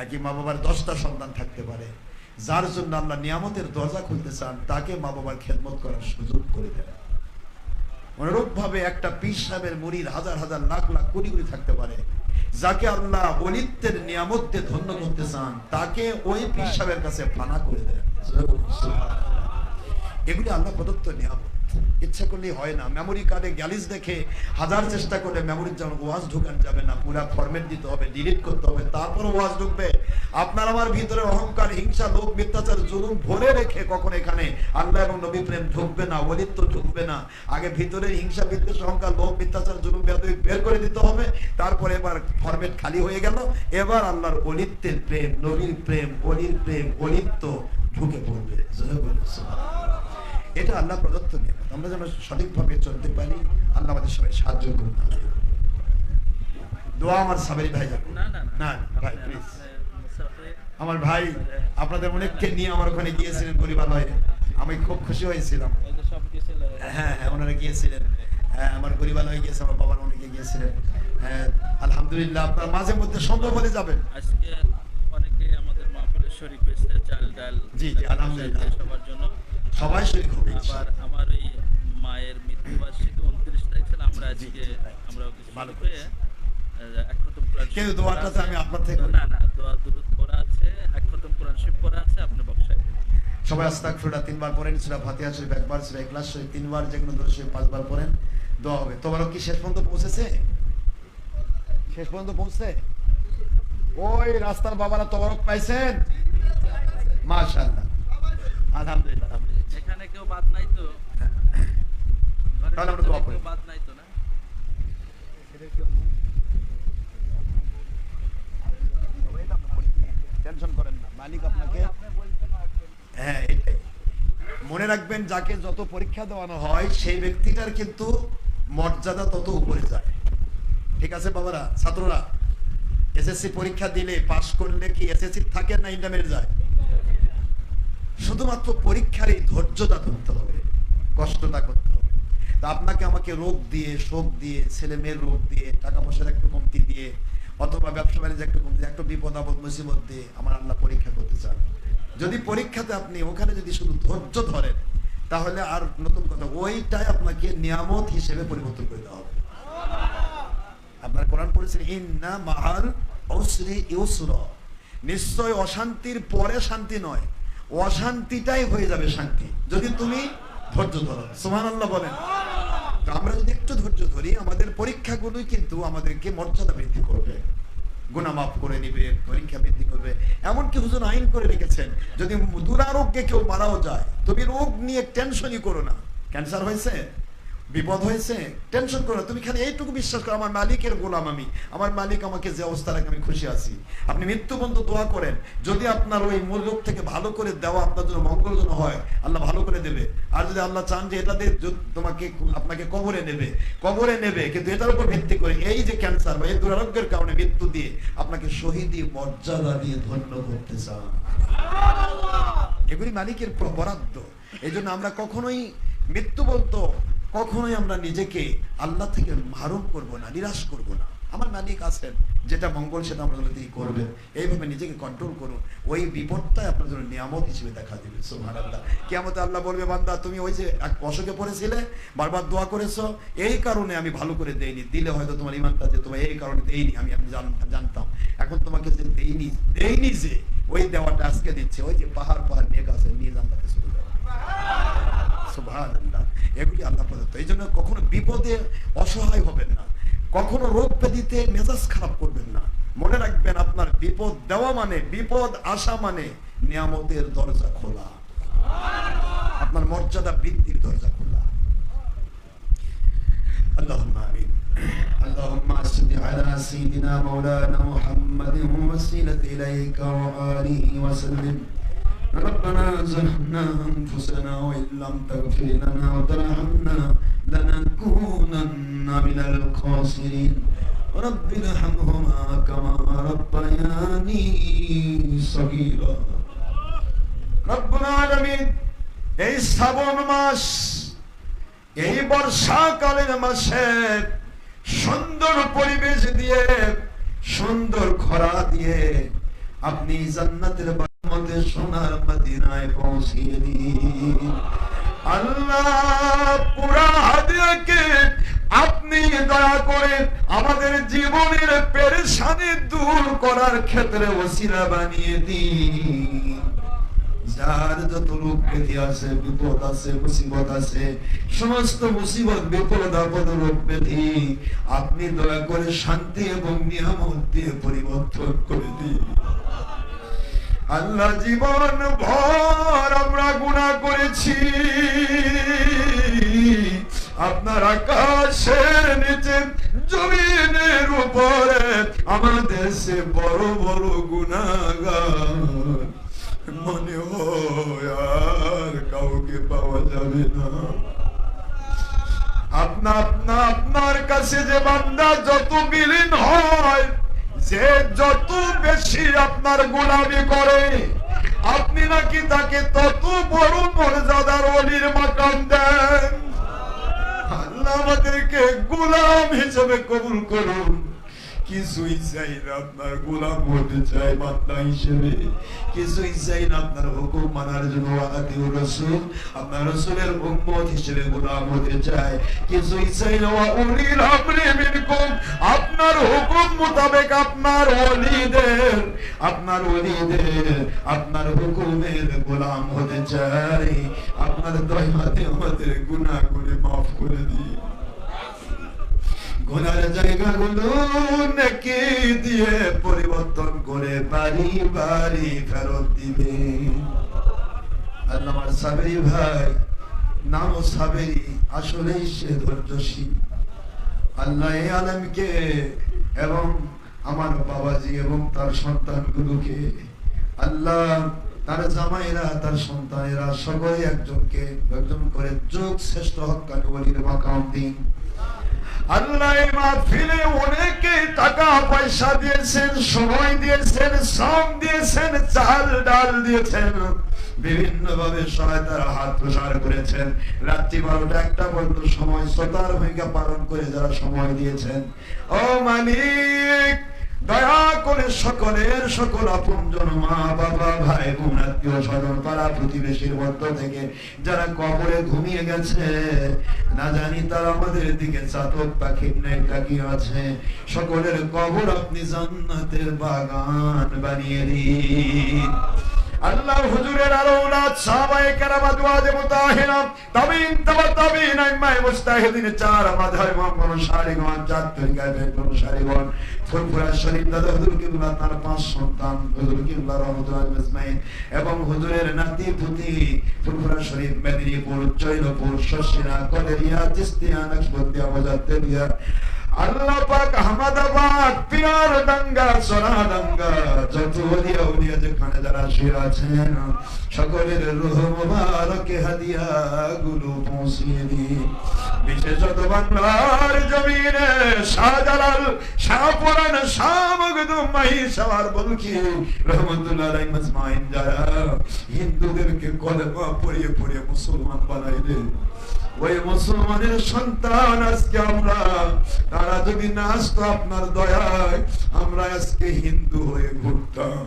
S2: একই মা বাবার 10টা সন্তান থাকতে পারে, যার জন্য আল্লাহ নিয়ামতের দরজা খুলতে চান, তাকে মা বাবার খেদমত করার সুযোগ করে দেন। অনুরূপ ভাবে একটা পীর সাহেবের মুরিদ হাজার হাজার লাখ লাখ কোটি কোটি থাকতে পারে, যাকে আল্লাহ ওলিত্বের নিয়ামত দিয়ে ধন্য করতে চান তাকে ওই পীর সাহেবের কাছে ফানা করে দেন। এগুলি আল্লাহ প্রদত্ত নিয়ামত, ইচ্ছা করলেই হয় না। মেমোরি কার্ডে গ্যালিস দেখে হাজার চেষ্টা করলে মেমোরির যেমন ওয়াজ ঢুকান যাবে না, পুরা ফরম্যাট দিতে হবে, ডিলিট করতে হবে, তারপর ওয়াজ ঢুকবে। আপনার আমার ভিতরে অহংকার, হিংসা, লোভ, মিথ্যাচার, জুলুম ভরে রেখে কখন এখানে আল্লাহ এবং নবী প্রেম ঢুকবে না, ওলিত্ব ঢুকবে না। আগে ভিতরে হিংসা, বিদ্বেষ, অহংকার, লোভ, মিথ্যাচার, জুলুম, বেয়াদবি বের করে দিতে হবে। তারপরে এবার ফরম্যাট খালি হয়ে গেল, এবার আল্লাহর ওলিত্বের প্রেম, নবীর প্রেম, অলির প্রেম, ওলিত্ব ঢুকে পড়বে। এটা আল্লাহ প্রদত্ত নিয়ামত, আমরা যেন সঠিকভাবে চলতে পারি। আল্লাহ আমাদের সবাই সাহায্য করুন। দোয়া আমার সাবেরি ভাই যাবে না ভাই প্লিজ। আমার ভাই আপনাদের অনেককে নিয়ে আমার ওখানে গিয়েছিলেন গরিবালয়ে, আমি খুব খুশি হয়েছিলাম। হ্যাঁ হ্যাঁ ওনারা গিয়েছিলেন, হ্যাঁ আমার গরিবালয়ে গিয়েছে, আমার বাবার অনেকে গিয়েছিলেন। হ্যাঁ আলহামদুলিল্লাহ, আপনার মাঝে মধ্যে সম্ভব হলে যাবেন।
S4: আজকে অনেকে আমাদের মাহফিলে শরীক হয়েছে, চাল ডাল।
S2: জি জি আলহামদুলিল্লাহ,
S4: সবার জন্য
S2: সবাই শরীক হবে।
S4: আবার আমার এই মায়ের মৃত্যুবার্ষিকী 29 তারিখ ছিল, আমরা আজকে আমরা ভালো করে এক খতম কোরআন
S2: কিন্তু দোয়াটা তো আমি আপনার থেকে
S4: না দোয়া দুরূদ পড়া আছে, এক খতম কোরআন শরীফ পড়া আছে, আপনি বক্সায়
S2: সবাই আস্তাগফিরুল্লাহ 3 বার পড়েন, সূরা ফাতিহা শরীফ একবার, সূরা ইখলাস শরীফ 3 বার, যে কোনো দরুদ শরীফ 5 বার পড়েন, দোয়া হবে। তোমারও কি শেষ পর্যন্ত পৌঁছেছে? শেষ পর্যন্ত পৌঁছছে? ওই রাস্তার বাবারা তবরক পাইছেন? মাশাআল্লাহ আলহামদুলিল্লাহ।
S4: এখানে কেউ বাদ নাই তো?
S2: তাহলে আমরা দোয়া করি।
S4: বাদ নাই তো না?
S2: টেনশন করেন না, মালিক আপনাকে। হ্যাঁ এটাই মনে রাখবেন, যাকে যত পরীক্ষা দেওয়ানো হয় সেই ব্যক্তিটার কিন্তু মর্যাদা তত উপরে যায়। ঠিক আছে বাবারা, ছাত্ররা এসএসসি পরীক্ষা দিলে পাশ করলে কি এসএসসি থাকে না ইন্টারমিডিয়েট যায়? শুধুমাত্র পরীক্ষার এই ধৈর্যটা ধরতে হবে, কষ্টটা করতে হবে। তা আপনাকে আমাকে রোগ দিয়ে, শোক দিয়ে, ছেলে মেয়ের রোগ দিয়ে, টাকা পয়সার একটু কমতি দিয়ে, অথবা ব্যবসা বাণিজ্য একটু কমতি, একটু বিপদ আপদ মুসিবত দিয়ে আমার আল্লাহ পরীক্ষা করতে চান। যদি পরীক্ষাতে আপনি ওখানে যদি শুধু ধৈর্য ধরেন, তাহলে আর নতুন কথা, ওইটাই আপনাকে নিয়ামত হিসেবে পরিবর্তন করে দেওয়া হবে। আপনার কোরআন পড়েছেন ইন্না মাআল উসরি ইউসরা, নিশ্চয় অশান্তির পরে শান্তি নয়, অশান্তিটাই হয়ে যাবে শান্তি যদি তুমি ধৈর্য ধরো। সুবহানাল্লাহ বলেন। তো আমরা যদি একটু ধৈর্য ধরি, আমাদের পরীক্ষাগুলোই কিন্তু আমাদেরকে মর্যাদা বৃদ্ধি করবে, গুনাহ মাফ করে নিবে, পরীক্ষা বৃদ্ধি করবে। এমনকি হুজুর আইন করে রেখেছেন, যদি দুরারোগ্যে কেউ মারাও যায়, তুমি রোগ নিয়ে টেনশনই করো না। ক্যান্সার হয়েছে, বিপদ হয়েছে, টেনশন করো না, তুমি খালি এইটুকু বিশ্বাস করো, আমার মালিকের গোলাম আমি, আমার মালিক আমাকে যে অবস্থা রাখে আমি খুশি আছি। আপনি মৃত্যু পর্যন্ত দোয়া করেন, যদি আপনার ওই মূল রোগ থেকে ভালো করে দেওয়া আপনার জন্য মঙ্গলজনক হয়, আল্লাহ ভালো করে দেবে। আর যদি আল্লাহ চান যে এটা দিয়ে তোমাকে আপনাকে কবরে নেবে, কিন্তু এটার উপর ভিত্তি করে এই যে ক্যান্সার বা এই দুরারোগ্যের কারণে মৃত্যু দিয়ে আপনাকে শহীদি মর্যাদা দিয়ে ধন্য করতে চান, এগুলি মালিকের বরাদ্দ। এই জন্য আমরা কখনোই মৃত্যু বলতো কখনোই আমরা নিজেকে আল্লাহ থেকে মাহরুম করব না, নিরাশ করব না। আমার মালিক আছেন, যেটা মঙ্গল সেটা আমরা দিয়ে করবেন, এইভাবে নিজেকে কন্ট্রোল করুন। ওই বিপদটাই আপনার জন্য নিয়ামত হিসেবে দেখা দেবে। সুবহানাল্লাহ। কিয়ামতে আল্লাহ বলবে, বান্দা তুমি ওই যে এক অসুখে পড়েছিলে, বারবার দোয়া করেছো, এই কারণে আমি ভালো করে দেইনি, দিলে হয়তো তোমার ইমানটা যে তোমার এই কারণে দেইনি, আমি জানতাম, এখন তোমাকে যে দেইনি যে ওই দেওয়াটা আজকে দিচ্ছে, ওই যে পাহাড় নেক আছে, নিয়ে জান্নাতে চলে যাবে। সুবহানাল্লাহ। এগুলি আল্লাহ প্রদত্ত। এই জন্য কখনো বিপদে অসহায় হবেন না, কখনো রোগ ব্যাধিতে মেজাজ খারাপ করবেন না। মনে রাখবেন, আপনার বিপদ দেওয়া মানে, বিপদ আসা মানে নিয়ামতের দরজা খোলা, আপনার মর্যাদা বৃদ্ধির দরজা খোলা। আল্লাহুম্মা আমিন। আল্লাহুম্মা সাল্লি আলা সাইয়্যিদিনা মাওলানা মুহাম্মাদিন ওয়াসিলাতি ইলাইকা ওয়া আলিহি ওয়া সাল্লিম। ربنا ظلمنا أنفسنا وإن لم تغفر لنا وترحمنا لنكونن من الخاسرين رب ارحمهما كما ربياني صغيرا رب العالمين। এই শ্রাবণ মাস, এই বর্ষাকালের মাসে সুন্দর পরিবেশ দিয়ে, সুন্দর খরা দিয়ে আপনি জান্নাতের মধ্যে সোনার মদিনায় পৌঁছিয়ে দিন। আল্লাহ পুরা হাদিয়াকে আপনি দয়া করে আমাদের জীবনের পেরেশানি দূর করার ক্ষেত্রে ওসিলা বানিয়ে দিন। যার যত রোগ ব্যাধি আছে, বিপদ আছে, মুসিবত আছে, সমস্ত মুসিবত, বিপদ, আপদ, রোগ ব্যাধি আপনি দয়া করে শান্তি এবং নিয়ামত দিয়ে পরিবর্তন করে দিন। আল্লাহ, জীবন ভর আমরা গুনাহ করেছি, আপনার আকাশের নিচে জমিনের উপরে আমাদের সে বড় বড় গুনাহগার মনে হয় আর কাউকে পাওয়া যাবে না। আপনার কাছে যে বান্দা যত বিলীন হয়, যে যত বেশি আপনার গোলামি করে, আপনি নাকি তাকে তত বড় মর্যাদার ওলির মাকাম দেন। আল্লাহ আমাদেরকে গোলাম হিসেবে কবুল করুন। কিছুই চাই না, আপনার গোলাম হতে চাই বান্দা হিসেবে। কিছুই চাই না, আপনার হুকুম মানার জন্য আতিউর রাসূল, আপনার রাসূলের উম্মত হিসেবে গোলাম হতে চাই। কিছুই চাই না উলিল আমরি মিনকুম, আপনার হুকুম মোতাবেক আপনার ওলিদের আপনার হুকুমের গোলাম হতে চাই। আপনার দয়াতে আমাদের গুনাহগুলো মাফ করে দিন। গুনার জায়গাগুলো নেকি দিয়ে পরিবর্তন করে বাড়ি বাড়ি ফেরত দিবে। আল্লাহ, আমার সাবেরি ভাই, নাম সাবেরি, আসলেই সে ধৈর্যশীল। আল্লাহ এই আলেমকে এবং আমার বাবাজি এবং তার সন্তানগুলোকে, আল্লাহ তার জামাইরা, তার সন্তানেরা সকলে একজন করে যুগ শ্রেষ্ঠ হক্কানি ওলির মাকাম দিন। আল্লাহ এই মাহফিলে অনেকে টাকা পয়সা দিয়েছেন, সময় দিয়েছেন, শ্রম দিয়েছেন, চাল ডাল দিয়েছেন, বিভিন্ন ভাবে সহায়তার হাত প্রসার করেছেন। রাত্রি 12টা 1টা পর্যন্ত সময় শ্রোতার ভূমিকা পালন করে যারা সময় দিয়েছেন, ও মালিক দয়া করে সকল আপনজন, মা বাবা, ভাই বোন, আত্মীয় স্বজন, পাড়া প্রতিবেশীর মধ্য থেকে যারা কবরে ঘুমিয়ে গেছে, না জানি তারা আমাদের দিকে চাতক পাখির ন্যায় তাকিয়ে আছে, সকলের কবর আপনি জান্নাতের বাগান বানিয়ে দিন। আল্লাহ, হুজুরের আওলাদ সাহাবায়ে কেরাম, আজওয়াজে মুতাহিরা, তাবিঈন, তাবিঈন, আইম্মায়ে মুজতাহিদিন, চার মাযহাব অনুসারীগণ, চার তরিকার অনুসারীগণ, ফুরফুরা শরীফ দাদা হুজুর কিবলা, তার 5 সন্তান হুজুর কিবলা রহমাতুল্লাহ আজমাইন, এবং হুজুরের নাতি পুতি ফুরফুরা শরীফ, মেদিনীপুর, জৈনপুর, শর্ষিনা, কদরিয়া, চিশতিয়া, নকশবন্দিয়া, মুজাদ্দিদিয়া, আল্লাহ পাক আহমদাবাদ, পিয়ারডাঙ্গা, সোনাডাঙ্গা, যত ওলিয়া যেখানে যারা শুয়ে আছেন, সকলের রূহ মুবারকে হাদিয়া গুলো পৌঁছিয়ে দিন। বিশেষত বাংলার জমিনে শাহজালাল, শাহপুরান, শাহ মখদুম, মাহিসার বলকি রহমাতুল্লাহ আলাইহি আজমাইন যারা হিন্দুদেরকে কলেমা পড়িয়ে পড়িয়ে মুসলমান বানাইলেন, ওই মুসলমানের সন্তান আজকে আমরা, তারা যদি না আসতো আপনার দয়ায়, আমরা আজকে হিন্দু হয়ে ঘুরতাম।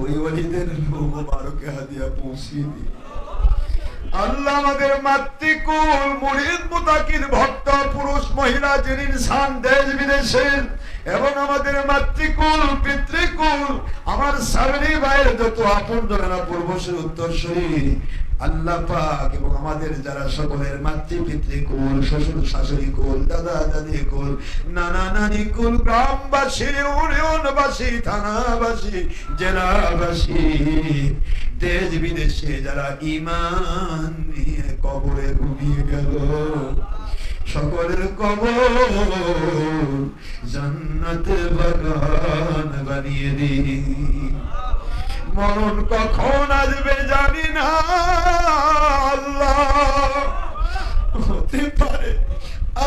S2: ওই ওলিদের মুবারকে হাদিয়া পৌঁছিয়ে দিন। আল্লাহ, আমাদের মাতৃকুল, মুরিদ, মুতাকির, ভক্ত, পুরুষ, মহিলা, যিনি ইনসান দেশ বিদেশের, এবং আমাদের মাতৃকুল, পিতৃকুল, আমার সাবেরি ভাইয়ের যত আপনজনেরা, পূর্বসূরি, উত্তরসূরি, আল্লাহ পাক, এবং আমাদের যারা সকলের মাতৃ পিতৃকুল, শ্বশুর শাশুড়ি কুল, দাদা দাদি কুল, নানা নানি কুল, গ্রামবাসী, ইউনিয়নবাসী, থানাবাসী, জেলাবাসী, দেশ বিদেশে যারা ঈমান নিয়ে কবরে ঘুমিয়ে গেল, সকলের কবর জান্নাতের বাগান বানিয়ে দিন। মরণ কখন আসবে জানি না আল্লাহ, হতে পারে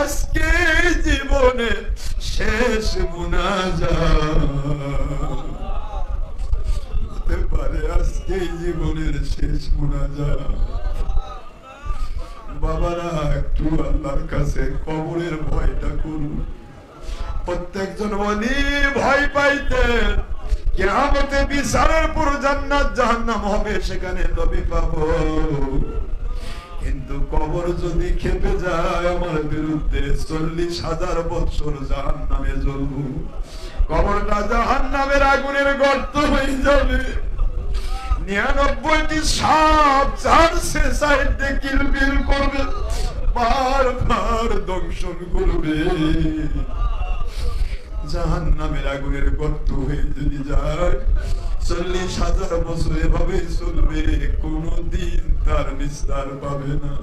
S2: আজকে জীবনে শেষ মুনাজাত, হতে পারে আজকে জীবনের শেষ মুনাজাত। বাবারা, একটু আল্লাহর কাছে কবরের ভয়টা করুন। প্রত্যেকজন ওলি ভয় পাইতেন, কিয়ামতে বিচারের পর জান্নাত জাহান্নাম হবে, সেখানে নবী পাবো,
S1: কিন্তু কবর যদি খেপে যায় আমার বিরুদ্ধে 40,000 বছর জাহান্নামে জ্বলবো। কবরটা জাহান্নামের আগুনের গর্ত হয়ে যাবে। 99টি সাপ চারশে সাইডে কিলবিল করবে, বারবার দংশন করবে। জাহান্নামের আগুনের গর্ত হয়ে যদি যায় 40,000 বছর এভাবে চলবে, কোনদিন তার নিস্তার পাবে না।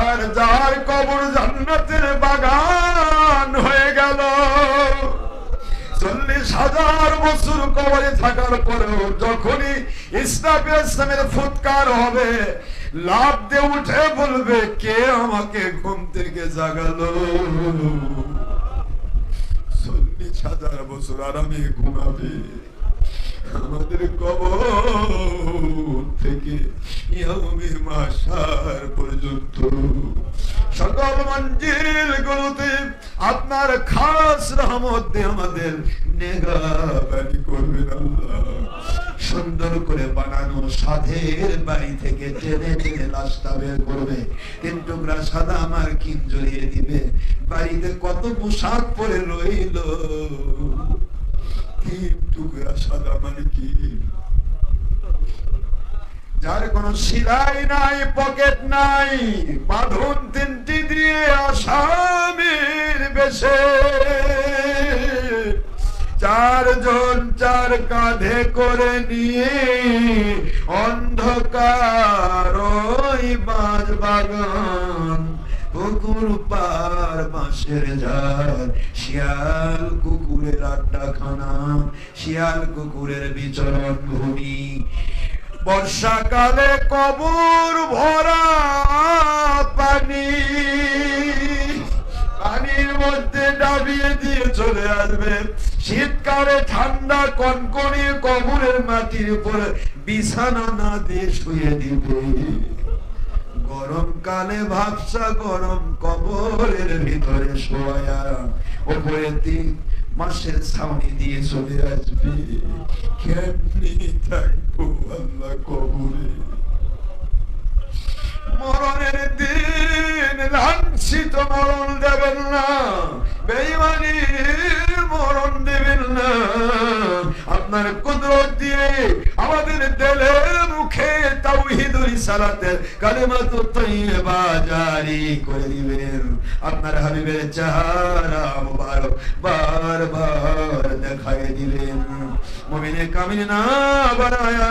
S1: আর যার কবর জান্নাতের বাগান হয়ে গেল, 40,000 বছর কবরে থাকার পরেও যখনই ইসলামের ফুৎকার হবে, লাফ দিয়ে উঠে বলবে, কে আমাকে ঘুম থেকে জাগালো? 40,000 বছর আরামে ঘুমাবে। আমাদের কবর থেকে ইয়াউমে মাশার পর্যন্ত সকল মঞ্জিল গুলোতে আপনার খাস রহমত দিয়ে আমাদের নেগাবানি করবেন আল্লাহ। সুন্দর করে বানানো সাধের বাড়ি থেকে টেনে টেনে লাশটা বের করবে, 3 টুকরা সাদা আমার কিন জড়িয়ে দিবে। বাড়িতে কত পোশাক পরে রইল, 3 টুকরা সাদা মানে কি? যার কোনো সিলাই নাই, পকেট নাই, বাঁধন 3টি দিয়ে আসামির বেশে 4 জন 4 কাঁধে করে নিয়ে অন্ধকার ওই বাঁশ বাগান, পুকুর পার বাঁশের ঝাড়, শিয়াল কুকুরের আড্ডাখানা, শিয়াল কুকুরের বিচরণ ভূমি। বর্ষাকালে কবর ভরা পানি, পানির মধ্যে ডাবিয়ে দিয়ে চলে আসবে। শীতকালে ঠান্ডা কনকনে কবরের মাটির উপরে বিছানা না দিয়ে শুয়ে দিবে। গরমকালে ভাবসা গরম কবরের ভিতরে শোয়া, উপরে 3 মাসের ছাউনি দিয়ে চলে আসবে। কেমনি থাকবো আল্লাহ কবরে? মরণের দিন লাঞ্ছিত মরণ দেবেন না, বেঈমানির মরণ দেবেন না। আপনার কুদরত দিয়ে আমাদের দিলের মুখে তাওহীদুর রিসালাতের কালিমাতুত তাইয়্যিবা জারি করে দিবেন। আপনার হাবিবের চেহারা মুবারক বারবার দেখায় দিবেন। মুমিনে কামিল না বানায়া,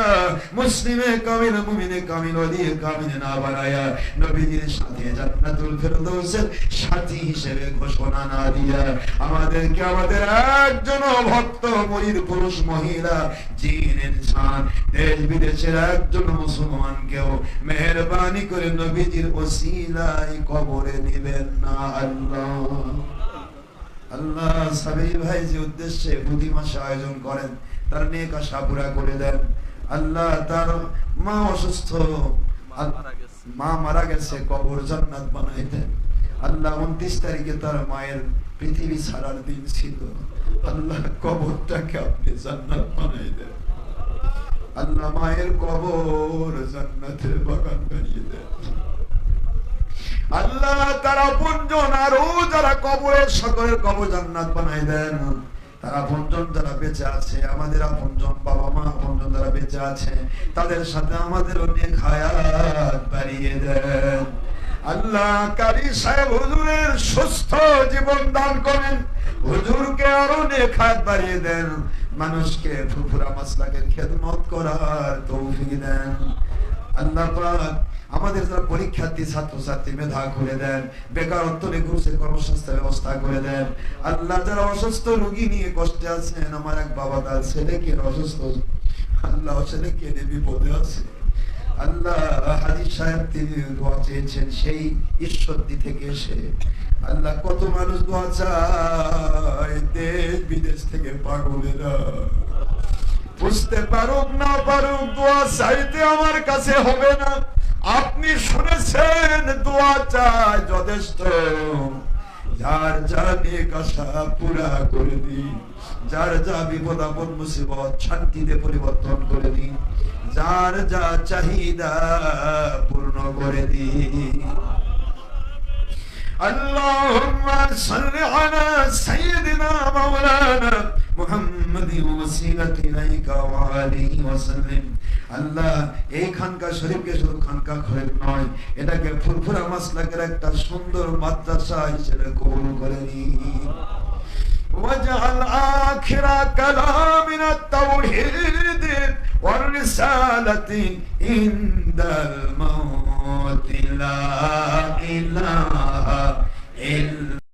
S1: মুসলিমে কামিল মুমিনে কামিল ওলি কামিল না বানায়া, নবীজির সাথে জান্নাতুল ফেরদৌসের সাথী হিসেবে ঘোষণা না দিয়া আমাদেরকে আমাদের একজন ভক্ত মুরিদ পুরুষ মহিলা জিন ইনসান দেশ বিদেশের একজন মুসলমানকেও মেহেরবানি করে নবীজির ওসিলায় কবরে নিবেন না আল্লাহ। আল্লাহ সাবির ভাই যে উদ্দেশ্যে প্রতি মাসে আয়োজন করেন তার নেক আশা পুরা করে দেন আল্লাহ। তার মা অসুস্থ, মা মারা গেছে, কবর জান্নাত বানাই দেন আল্লাহ। 29 তারিখে তার মায়ের পৃথিবী ছাড়ার দিন ছিল আল্লাহ, কবরটাকে আপনি জান্নাত বানাই দেন আল্লাহ। মায়ের কবর জান্নাতের বাগান বানিয়ে দেন আল্লাহ। তারা আপনজন আরো যারা কবরের সকলের কবর জান্নাত বানাই দেন। তারা আপনজন যারা বেঁচে আছে, আমাদের আপনজন বাবা মা আপনজন যারা বেঁচে আছে, তাদের সাথে আমাদের অনেক হায়াত বাড়িয়ে দেন আল্লাহ। কারি সাহেব হুজুরের সুস্থ জীবন দান করেন, হুজুরকে আরো নেক হায়াত বাড়িয়ে দেন, মানুষকে ফুরফুরা মাসলাকের খেদমত করার তৌফিক দেন আল্লাহ পাক। আমাদের যারা পরীক্ষার্থী ছাত্রছাত্রী মেধা করে দেন, বেকারত্ব রেখে কর্মসংস্থানের ব্যবস্থা করে দেন আল্লাহ। যারা অসুস্থ রোগী নিয়ে কষ্টে আছেন, আমার এক বাবা তার ছেলেকে অসুস্থ আল্লাহ, ছেলেকে নিয়ে বিপদে আছে আল্লাহ। হাজী সাহেব তিনি দোয়া চেয়েছেন সেই ঈশ্বরদী থেকে এসে আল্লাহ। কত মানুষ দোয়া চায় দেশ বিদেশ থেকে পাগলেরা, বুঝতে পারুক না পারুক দোয়া চাইতে আমার কাছে হবে না। আপনি শুনেছেন দোয়া চাই যথেষ্ট। যার যা নেক আশা পুরা করে দিন, যার যা বিপদ আপদ মুসিবত শান্তিতে পরিবর্তন করে দিন, যার যা চাহিদা পূর্ণ করে দিন। আল্লাহুম্মা সাল্লি আলা সাইয়্যিদিনা মাওলানা মুহাম্মাদিন ওয়াসিলাতি ইলাইকা ওয়া আলিহি ওয়া সাল্লিম। আল্লাহ এই খানকা শরীফকে শুধু খানকা শরীফ নয়, এটাকে ফুরফুরা মাসলাকের একটা সুন্দর মাদ্রাসা হিসেবে কবুল করে নিন। واجعل آخر كلامنا التوحيد والرسالة عند الموت لا إله إلا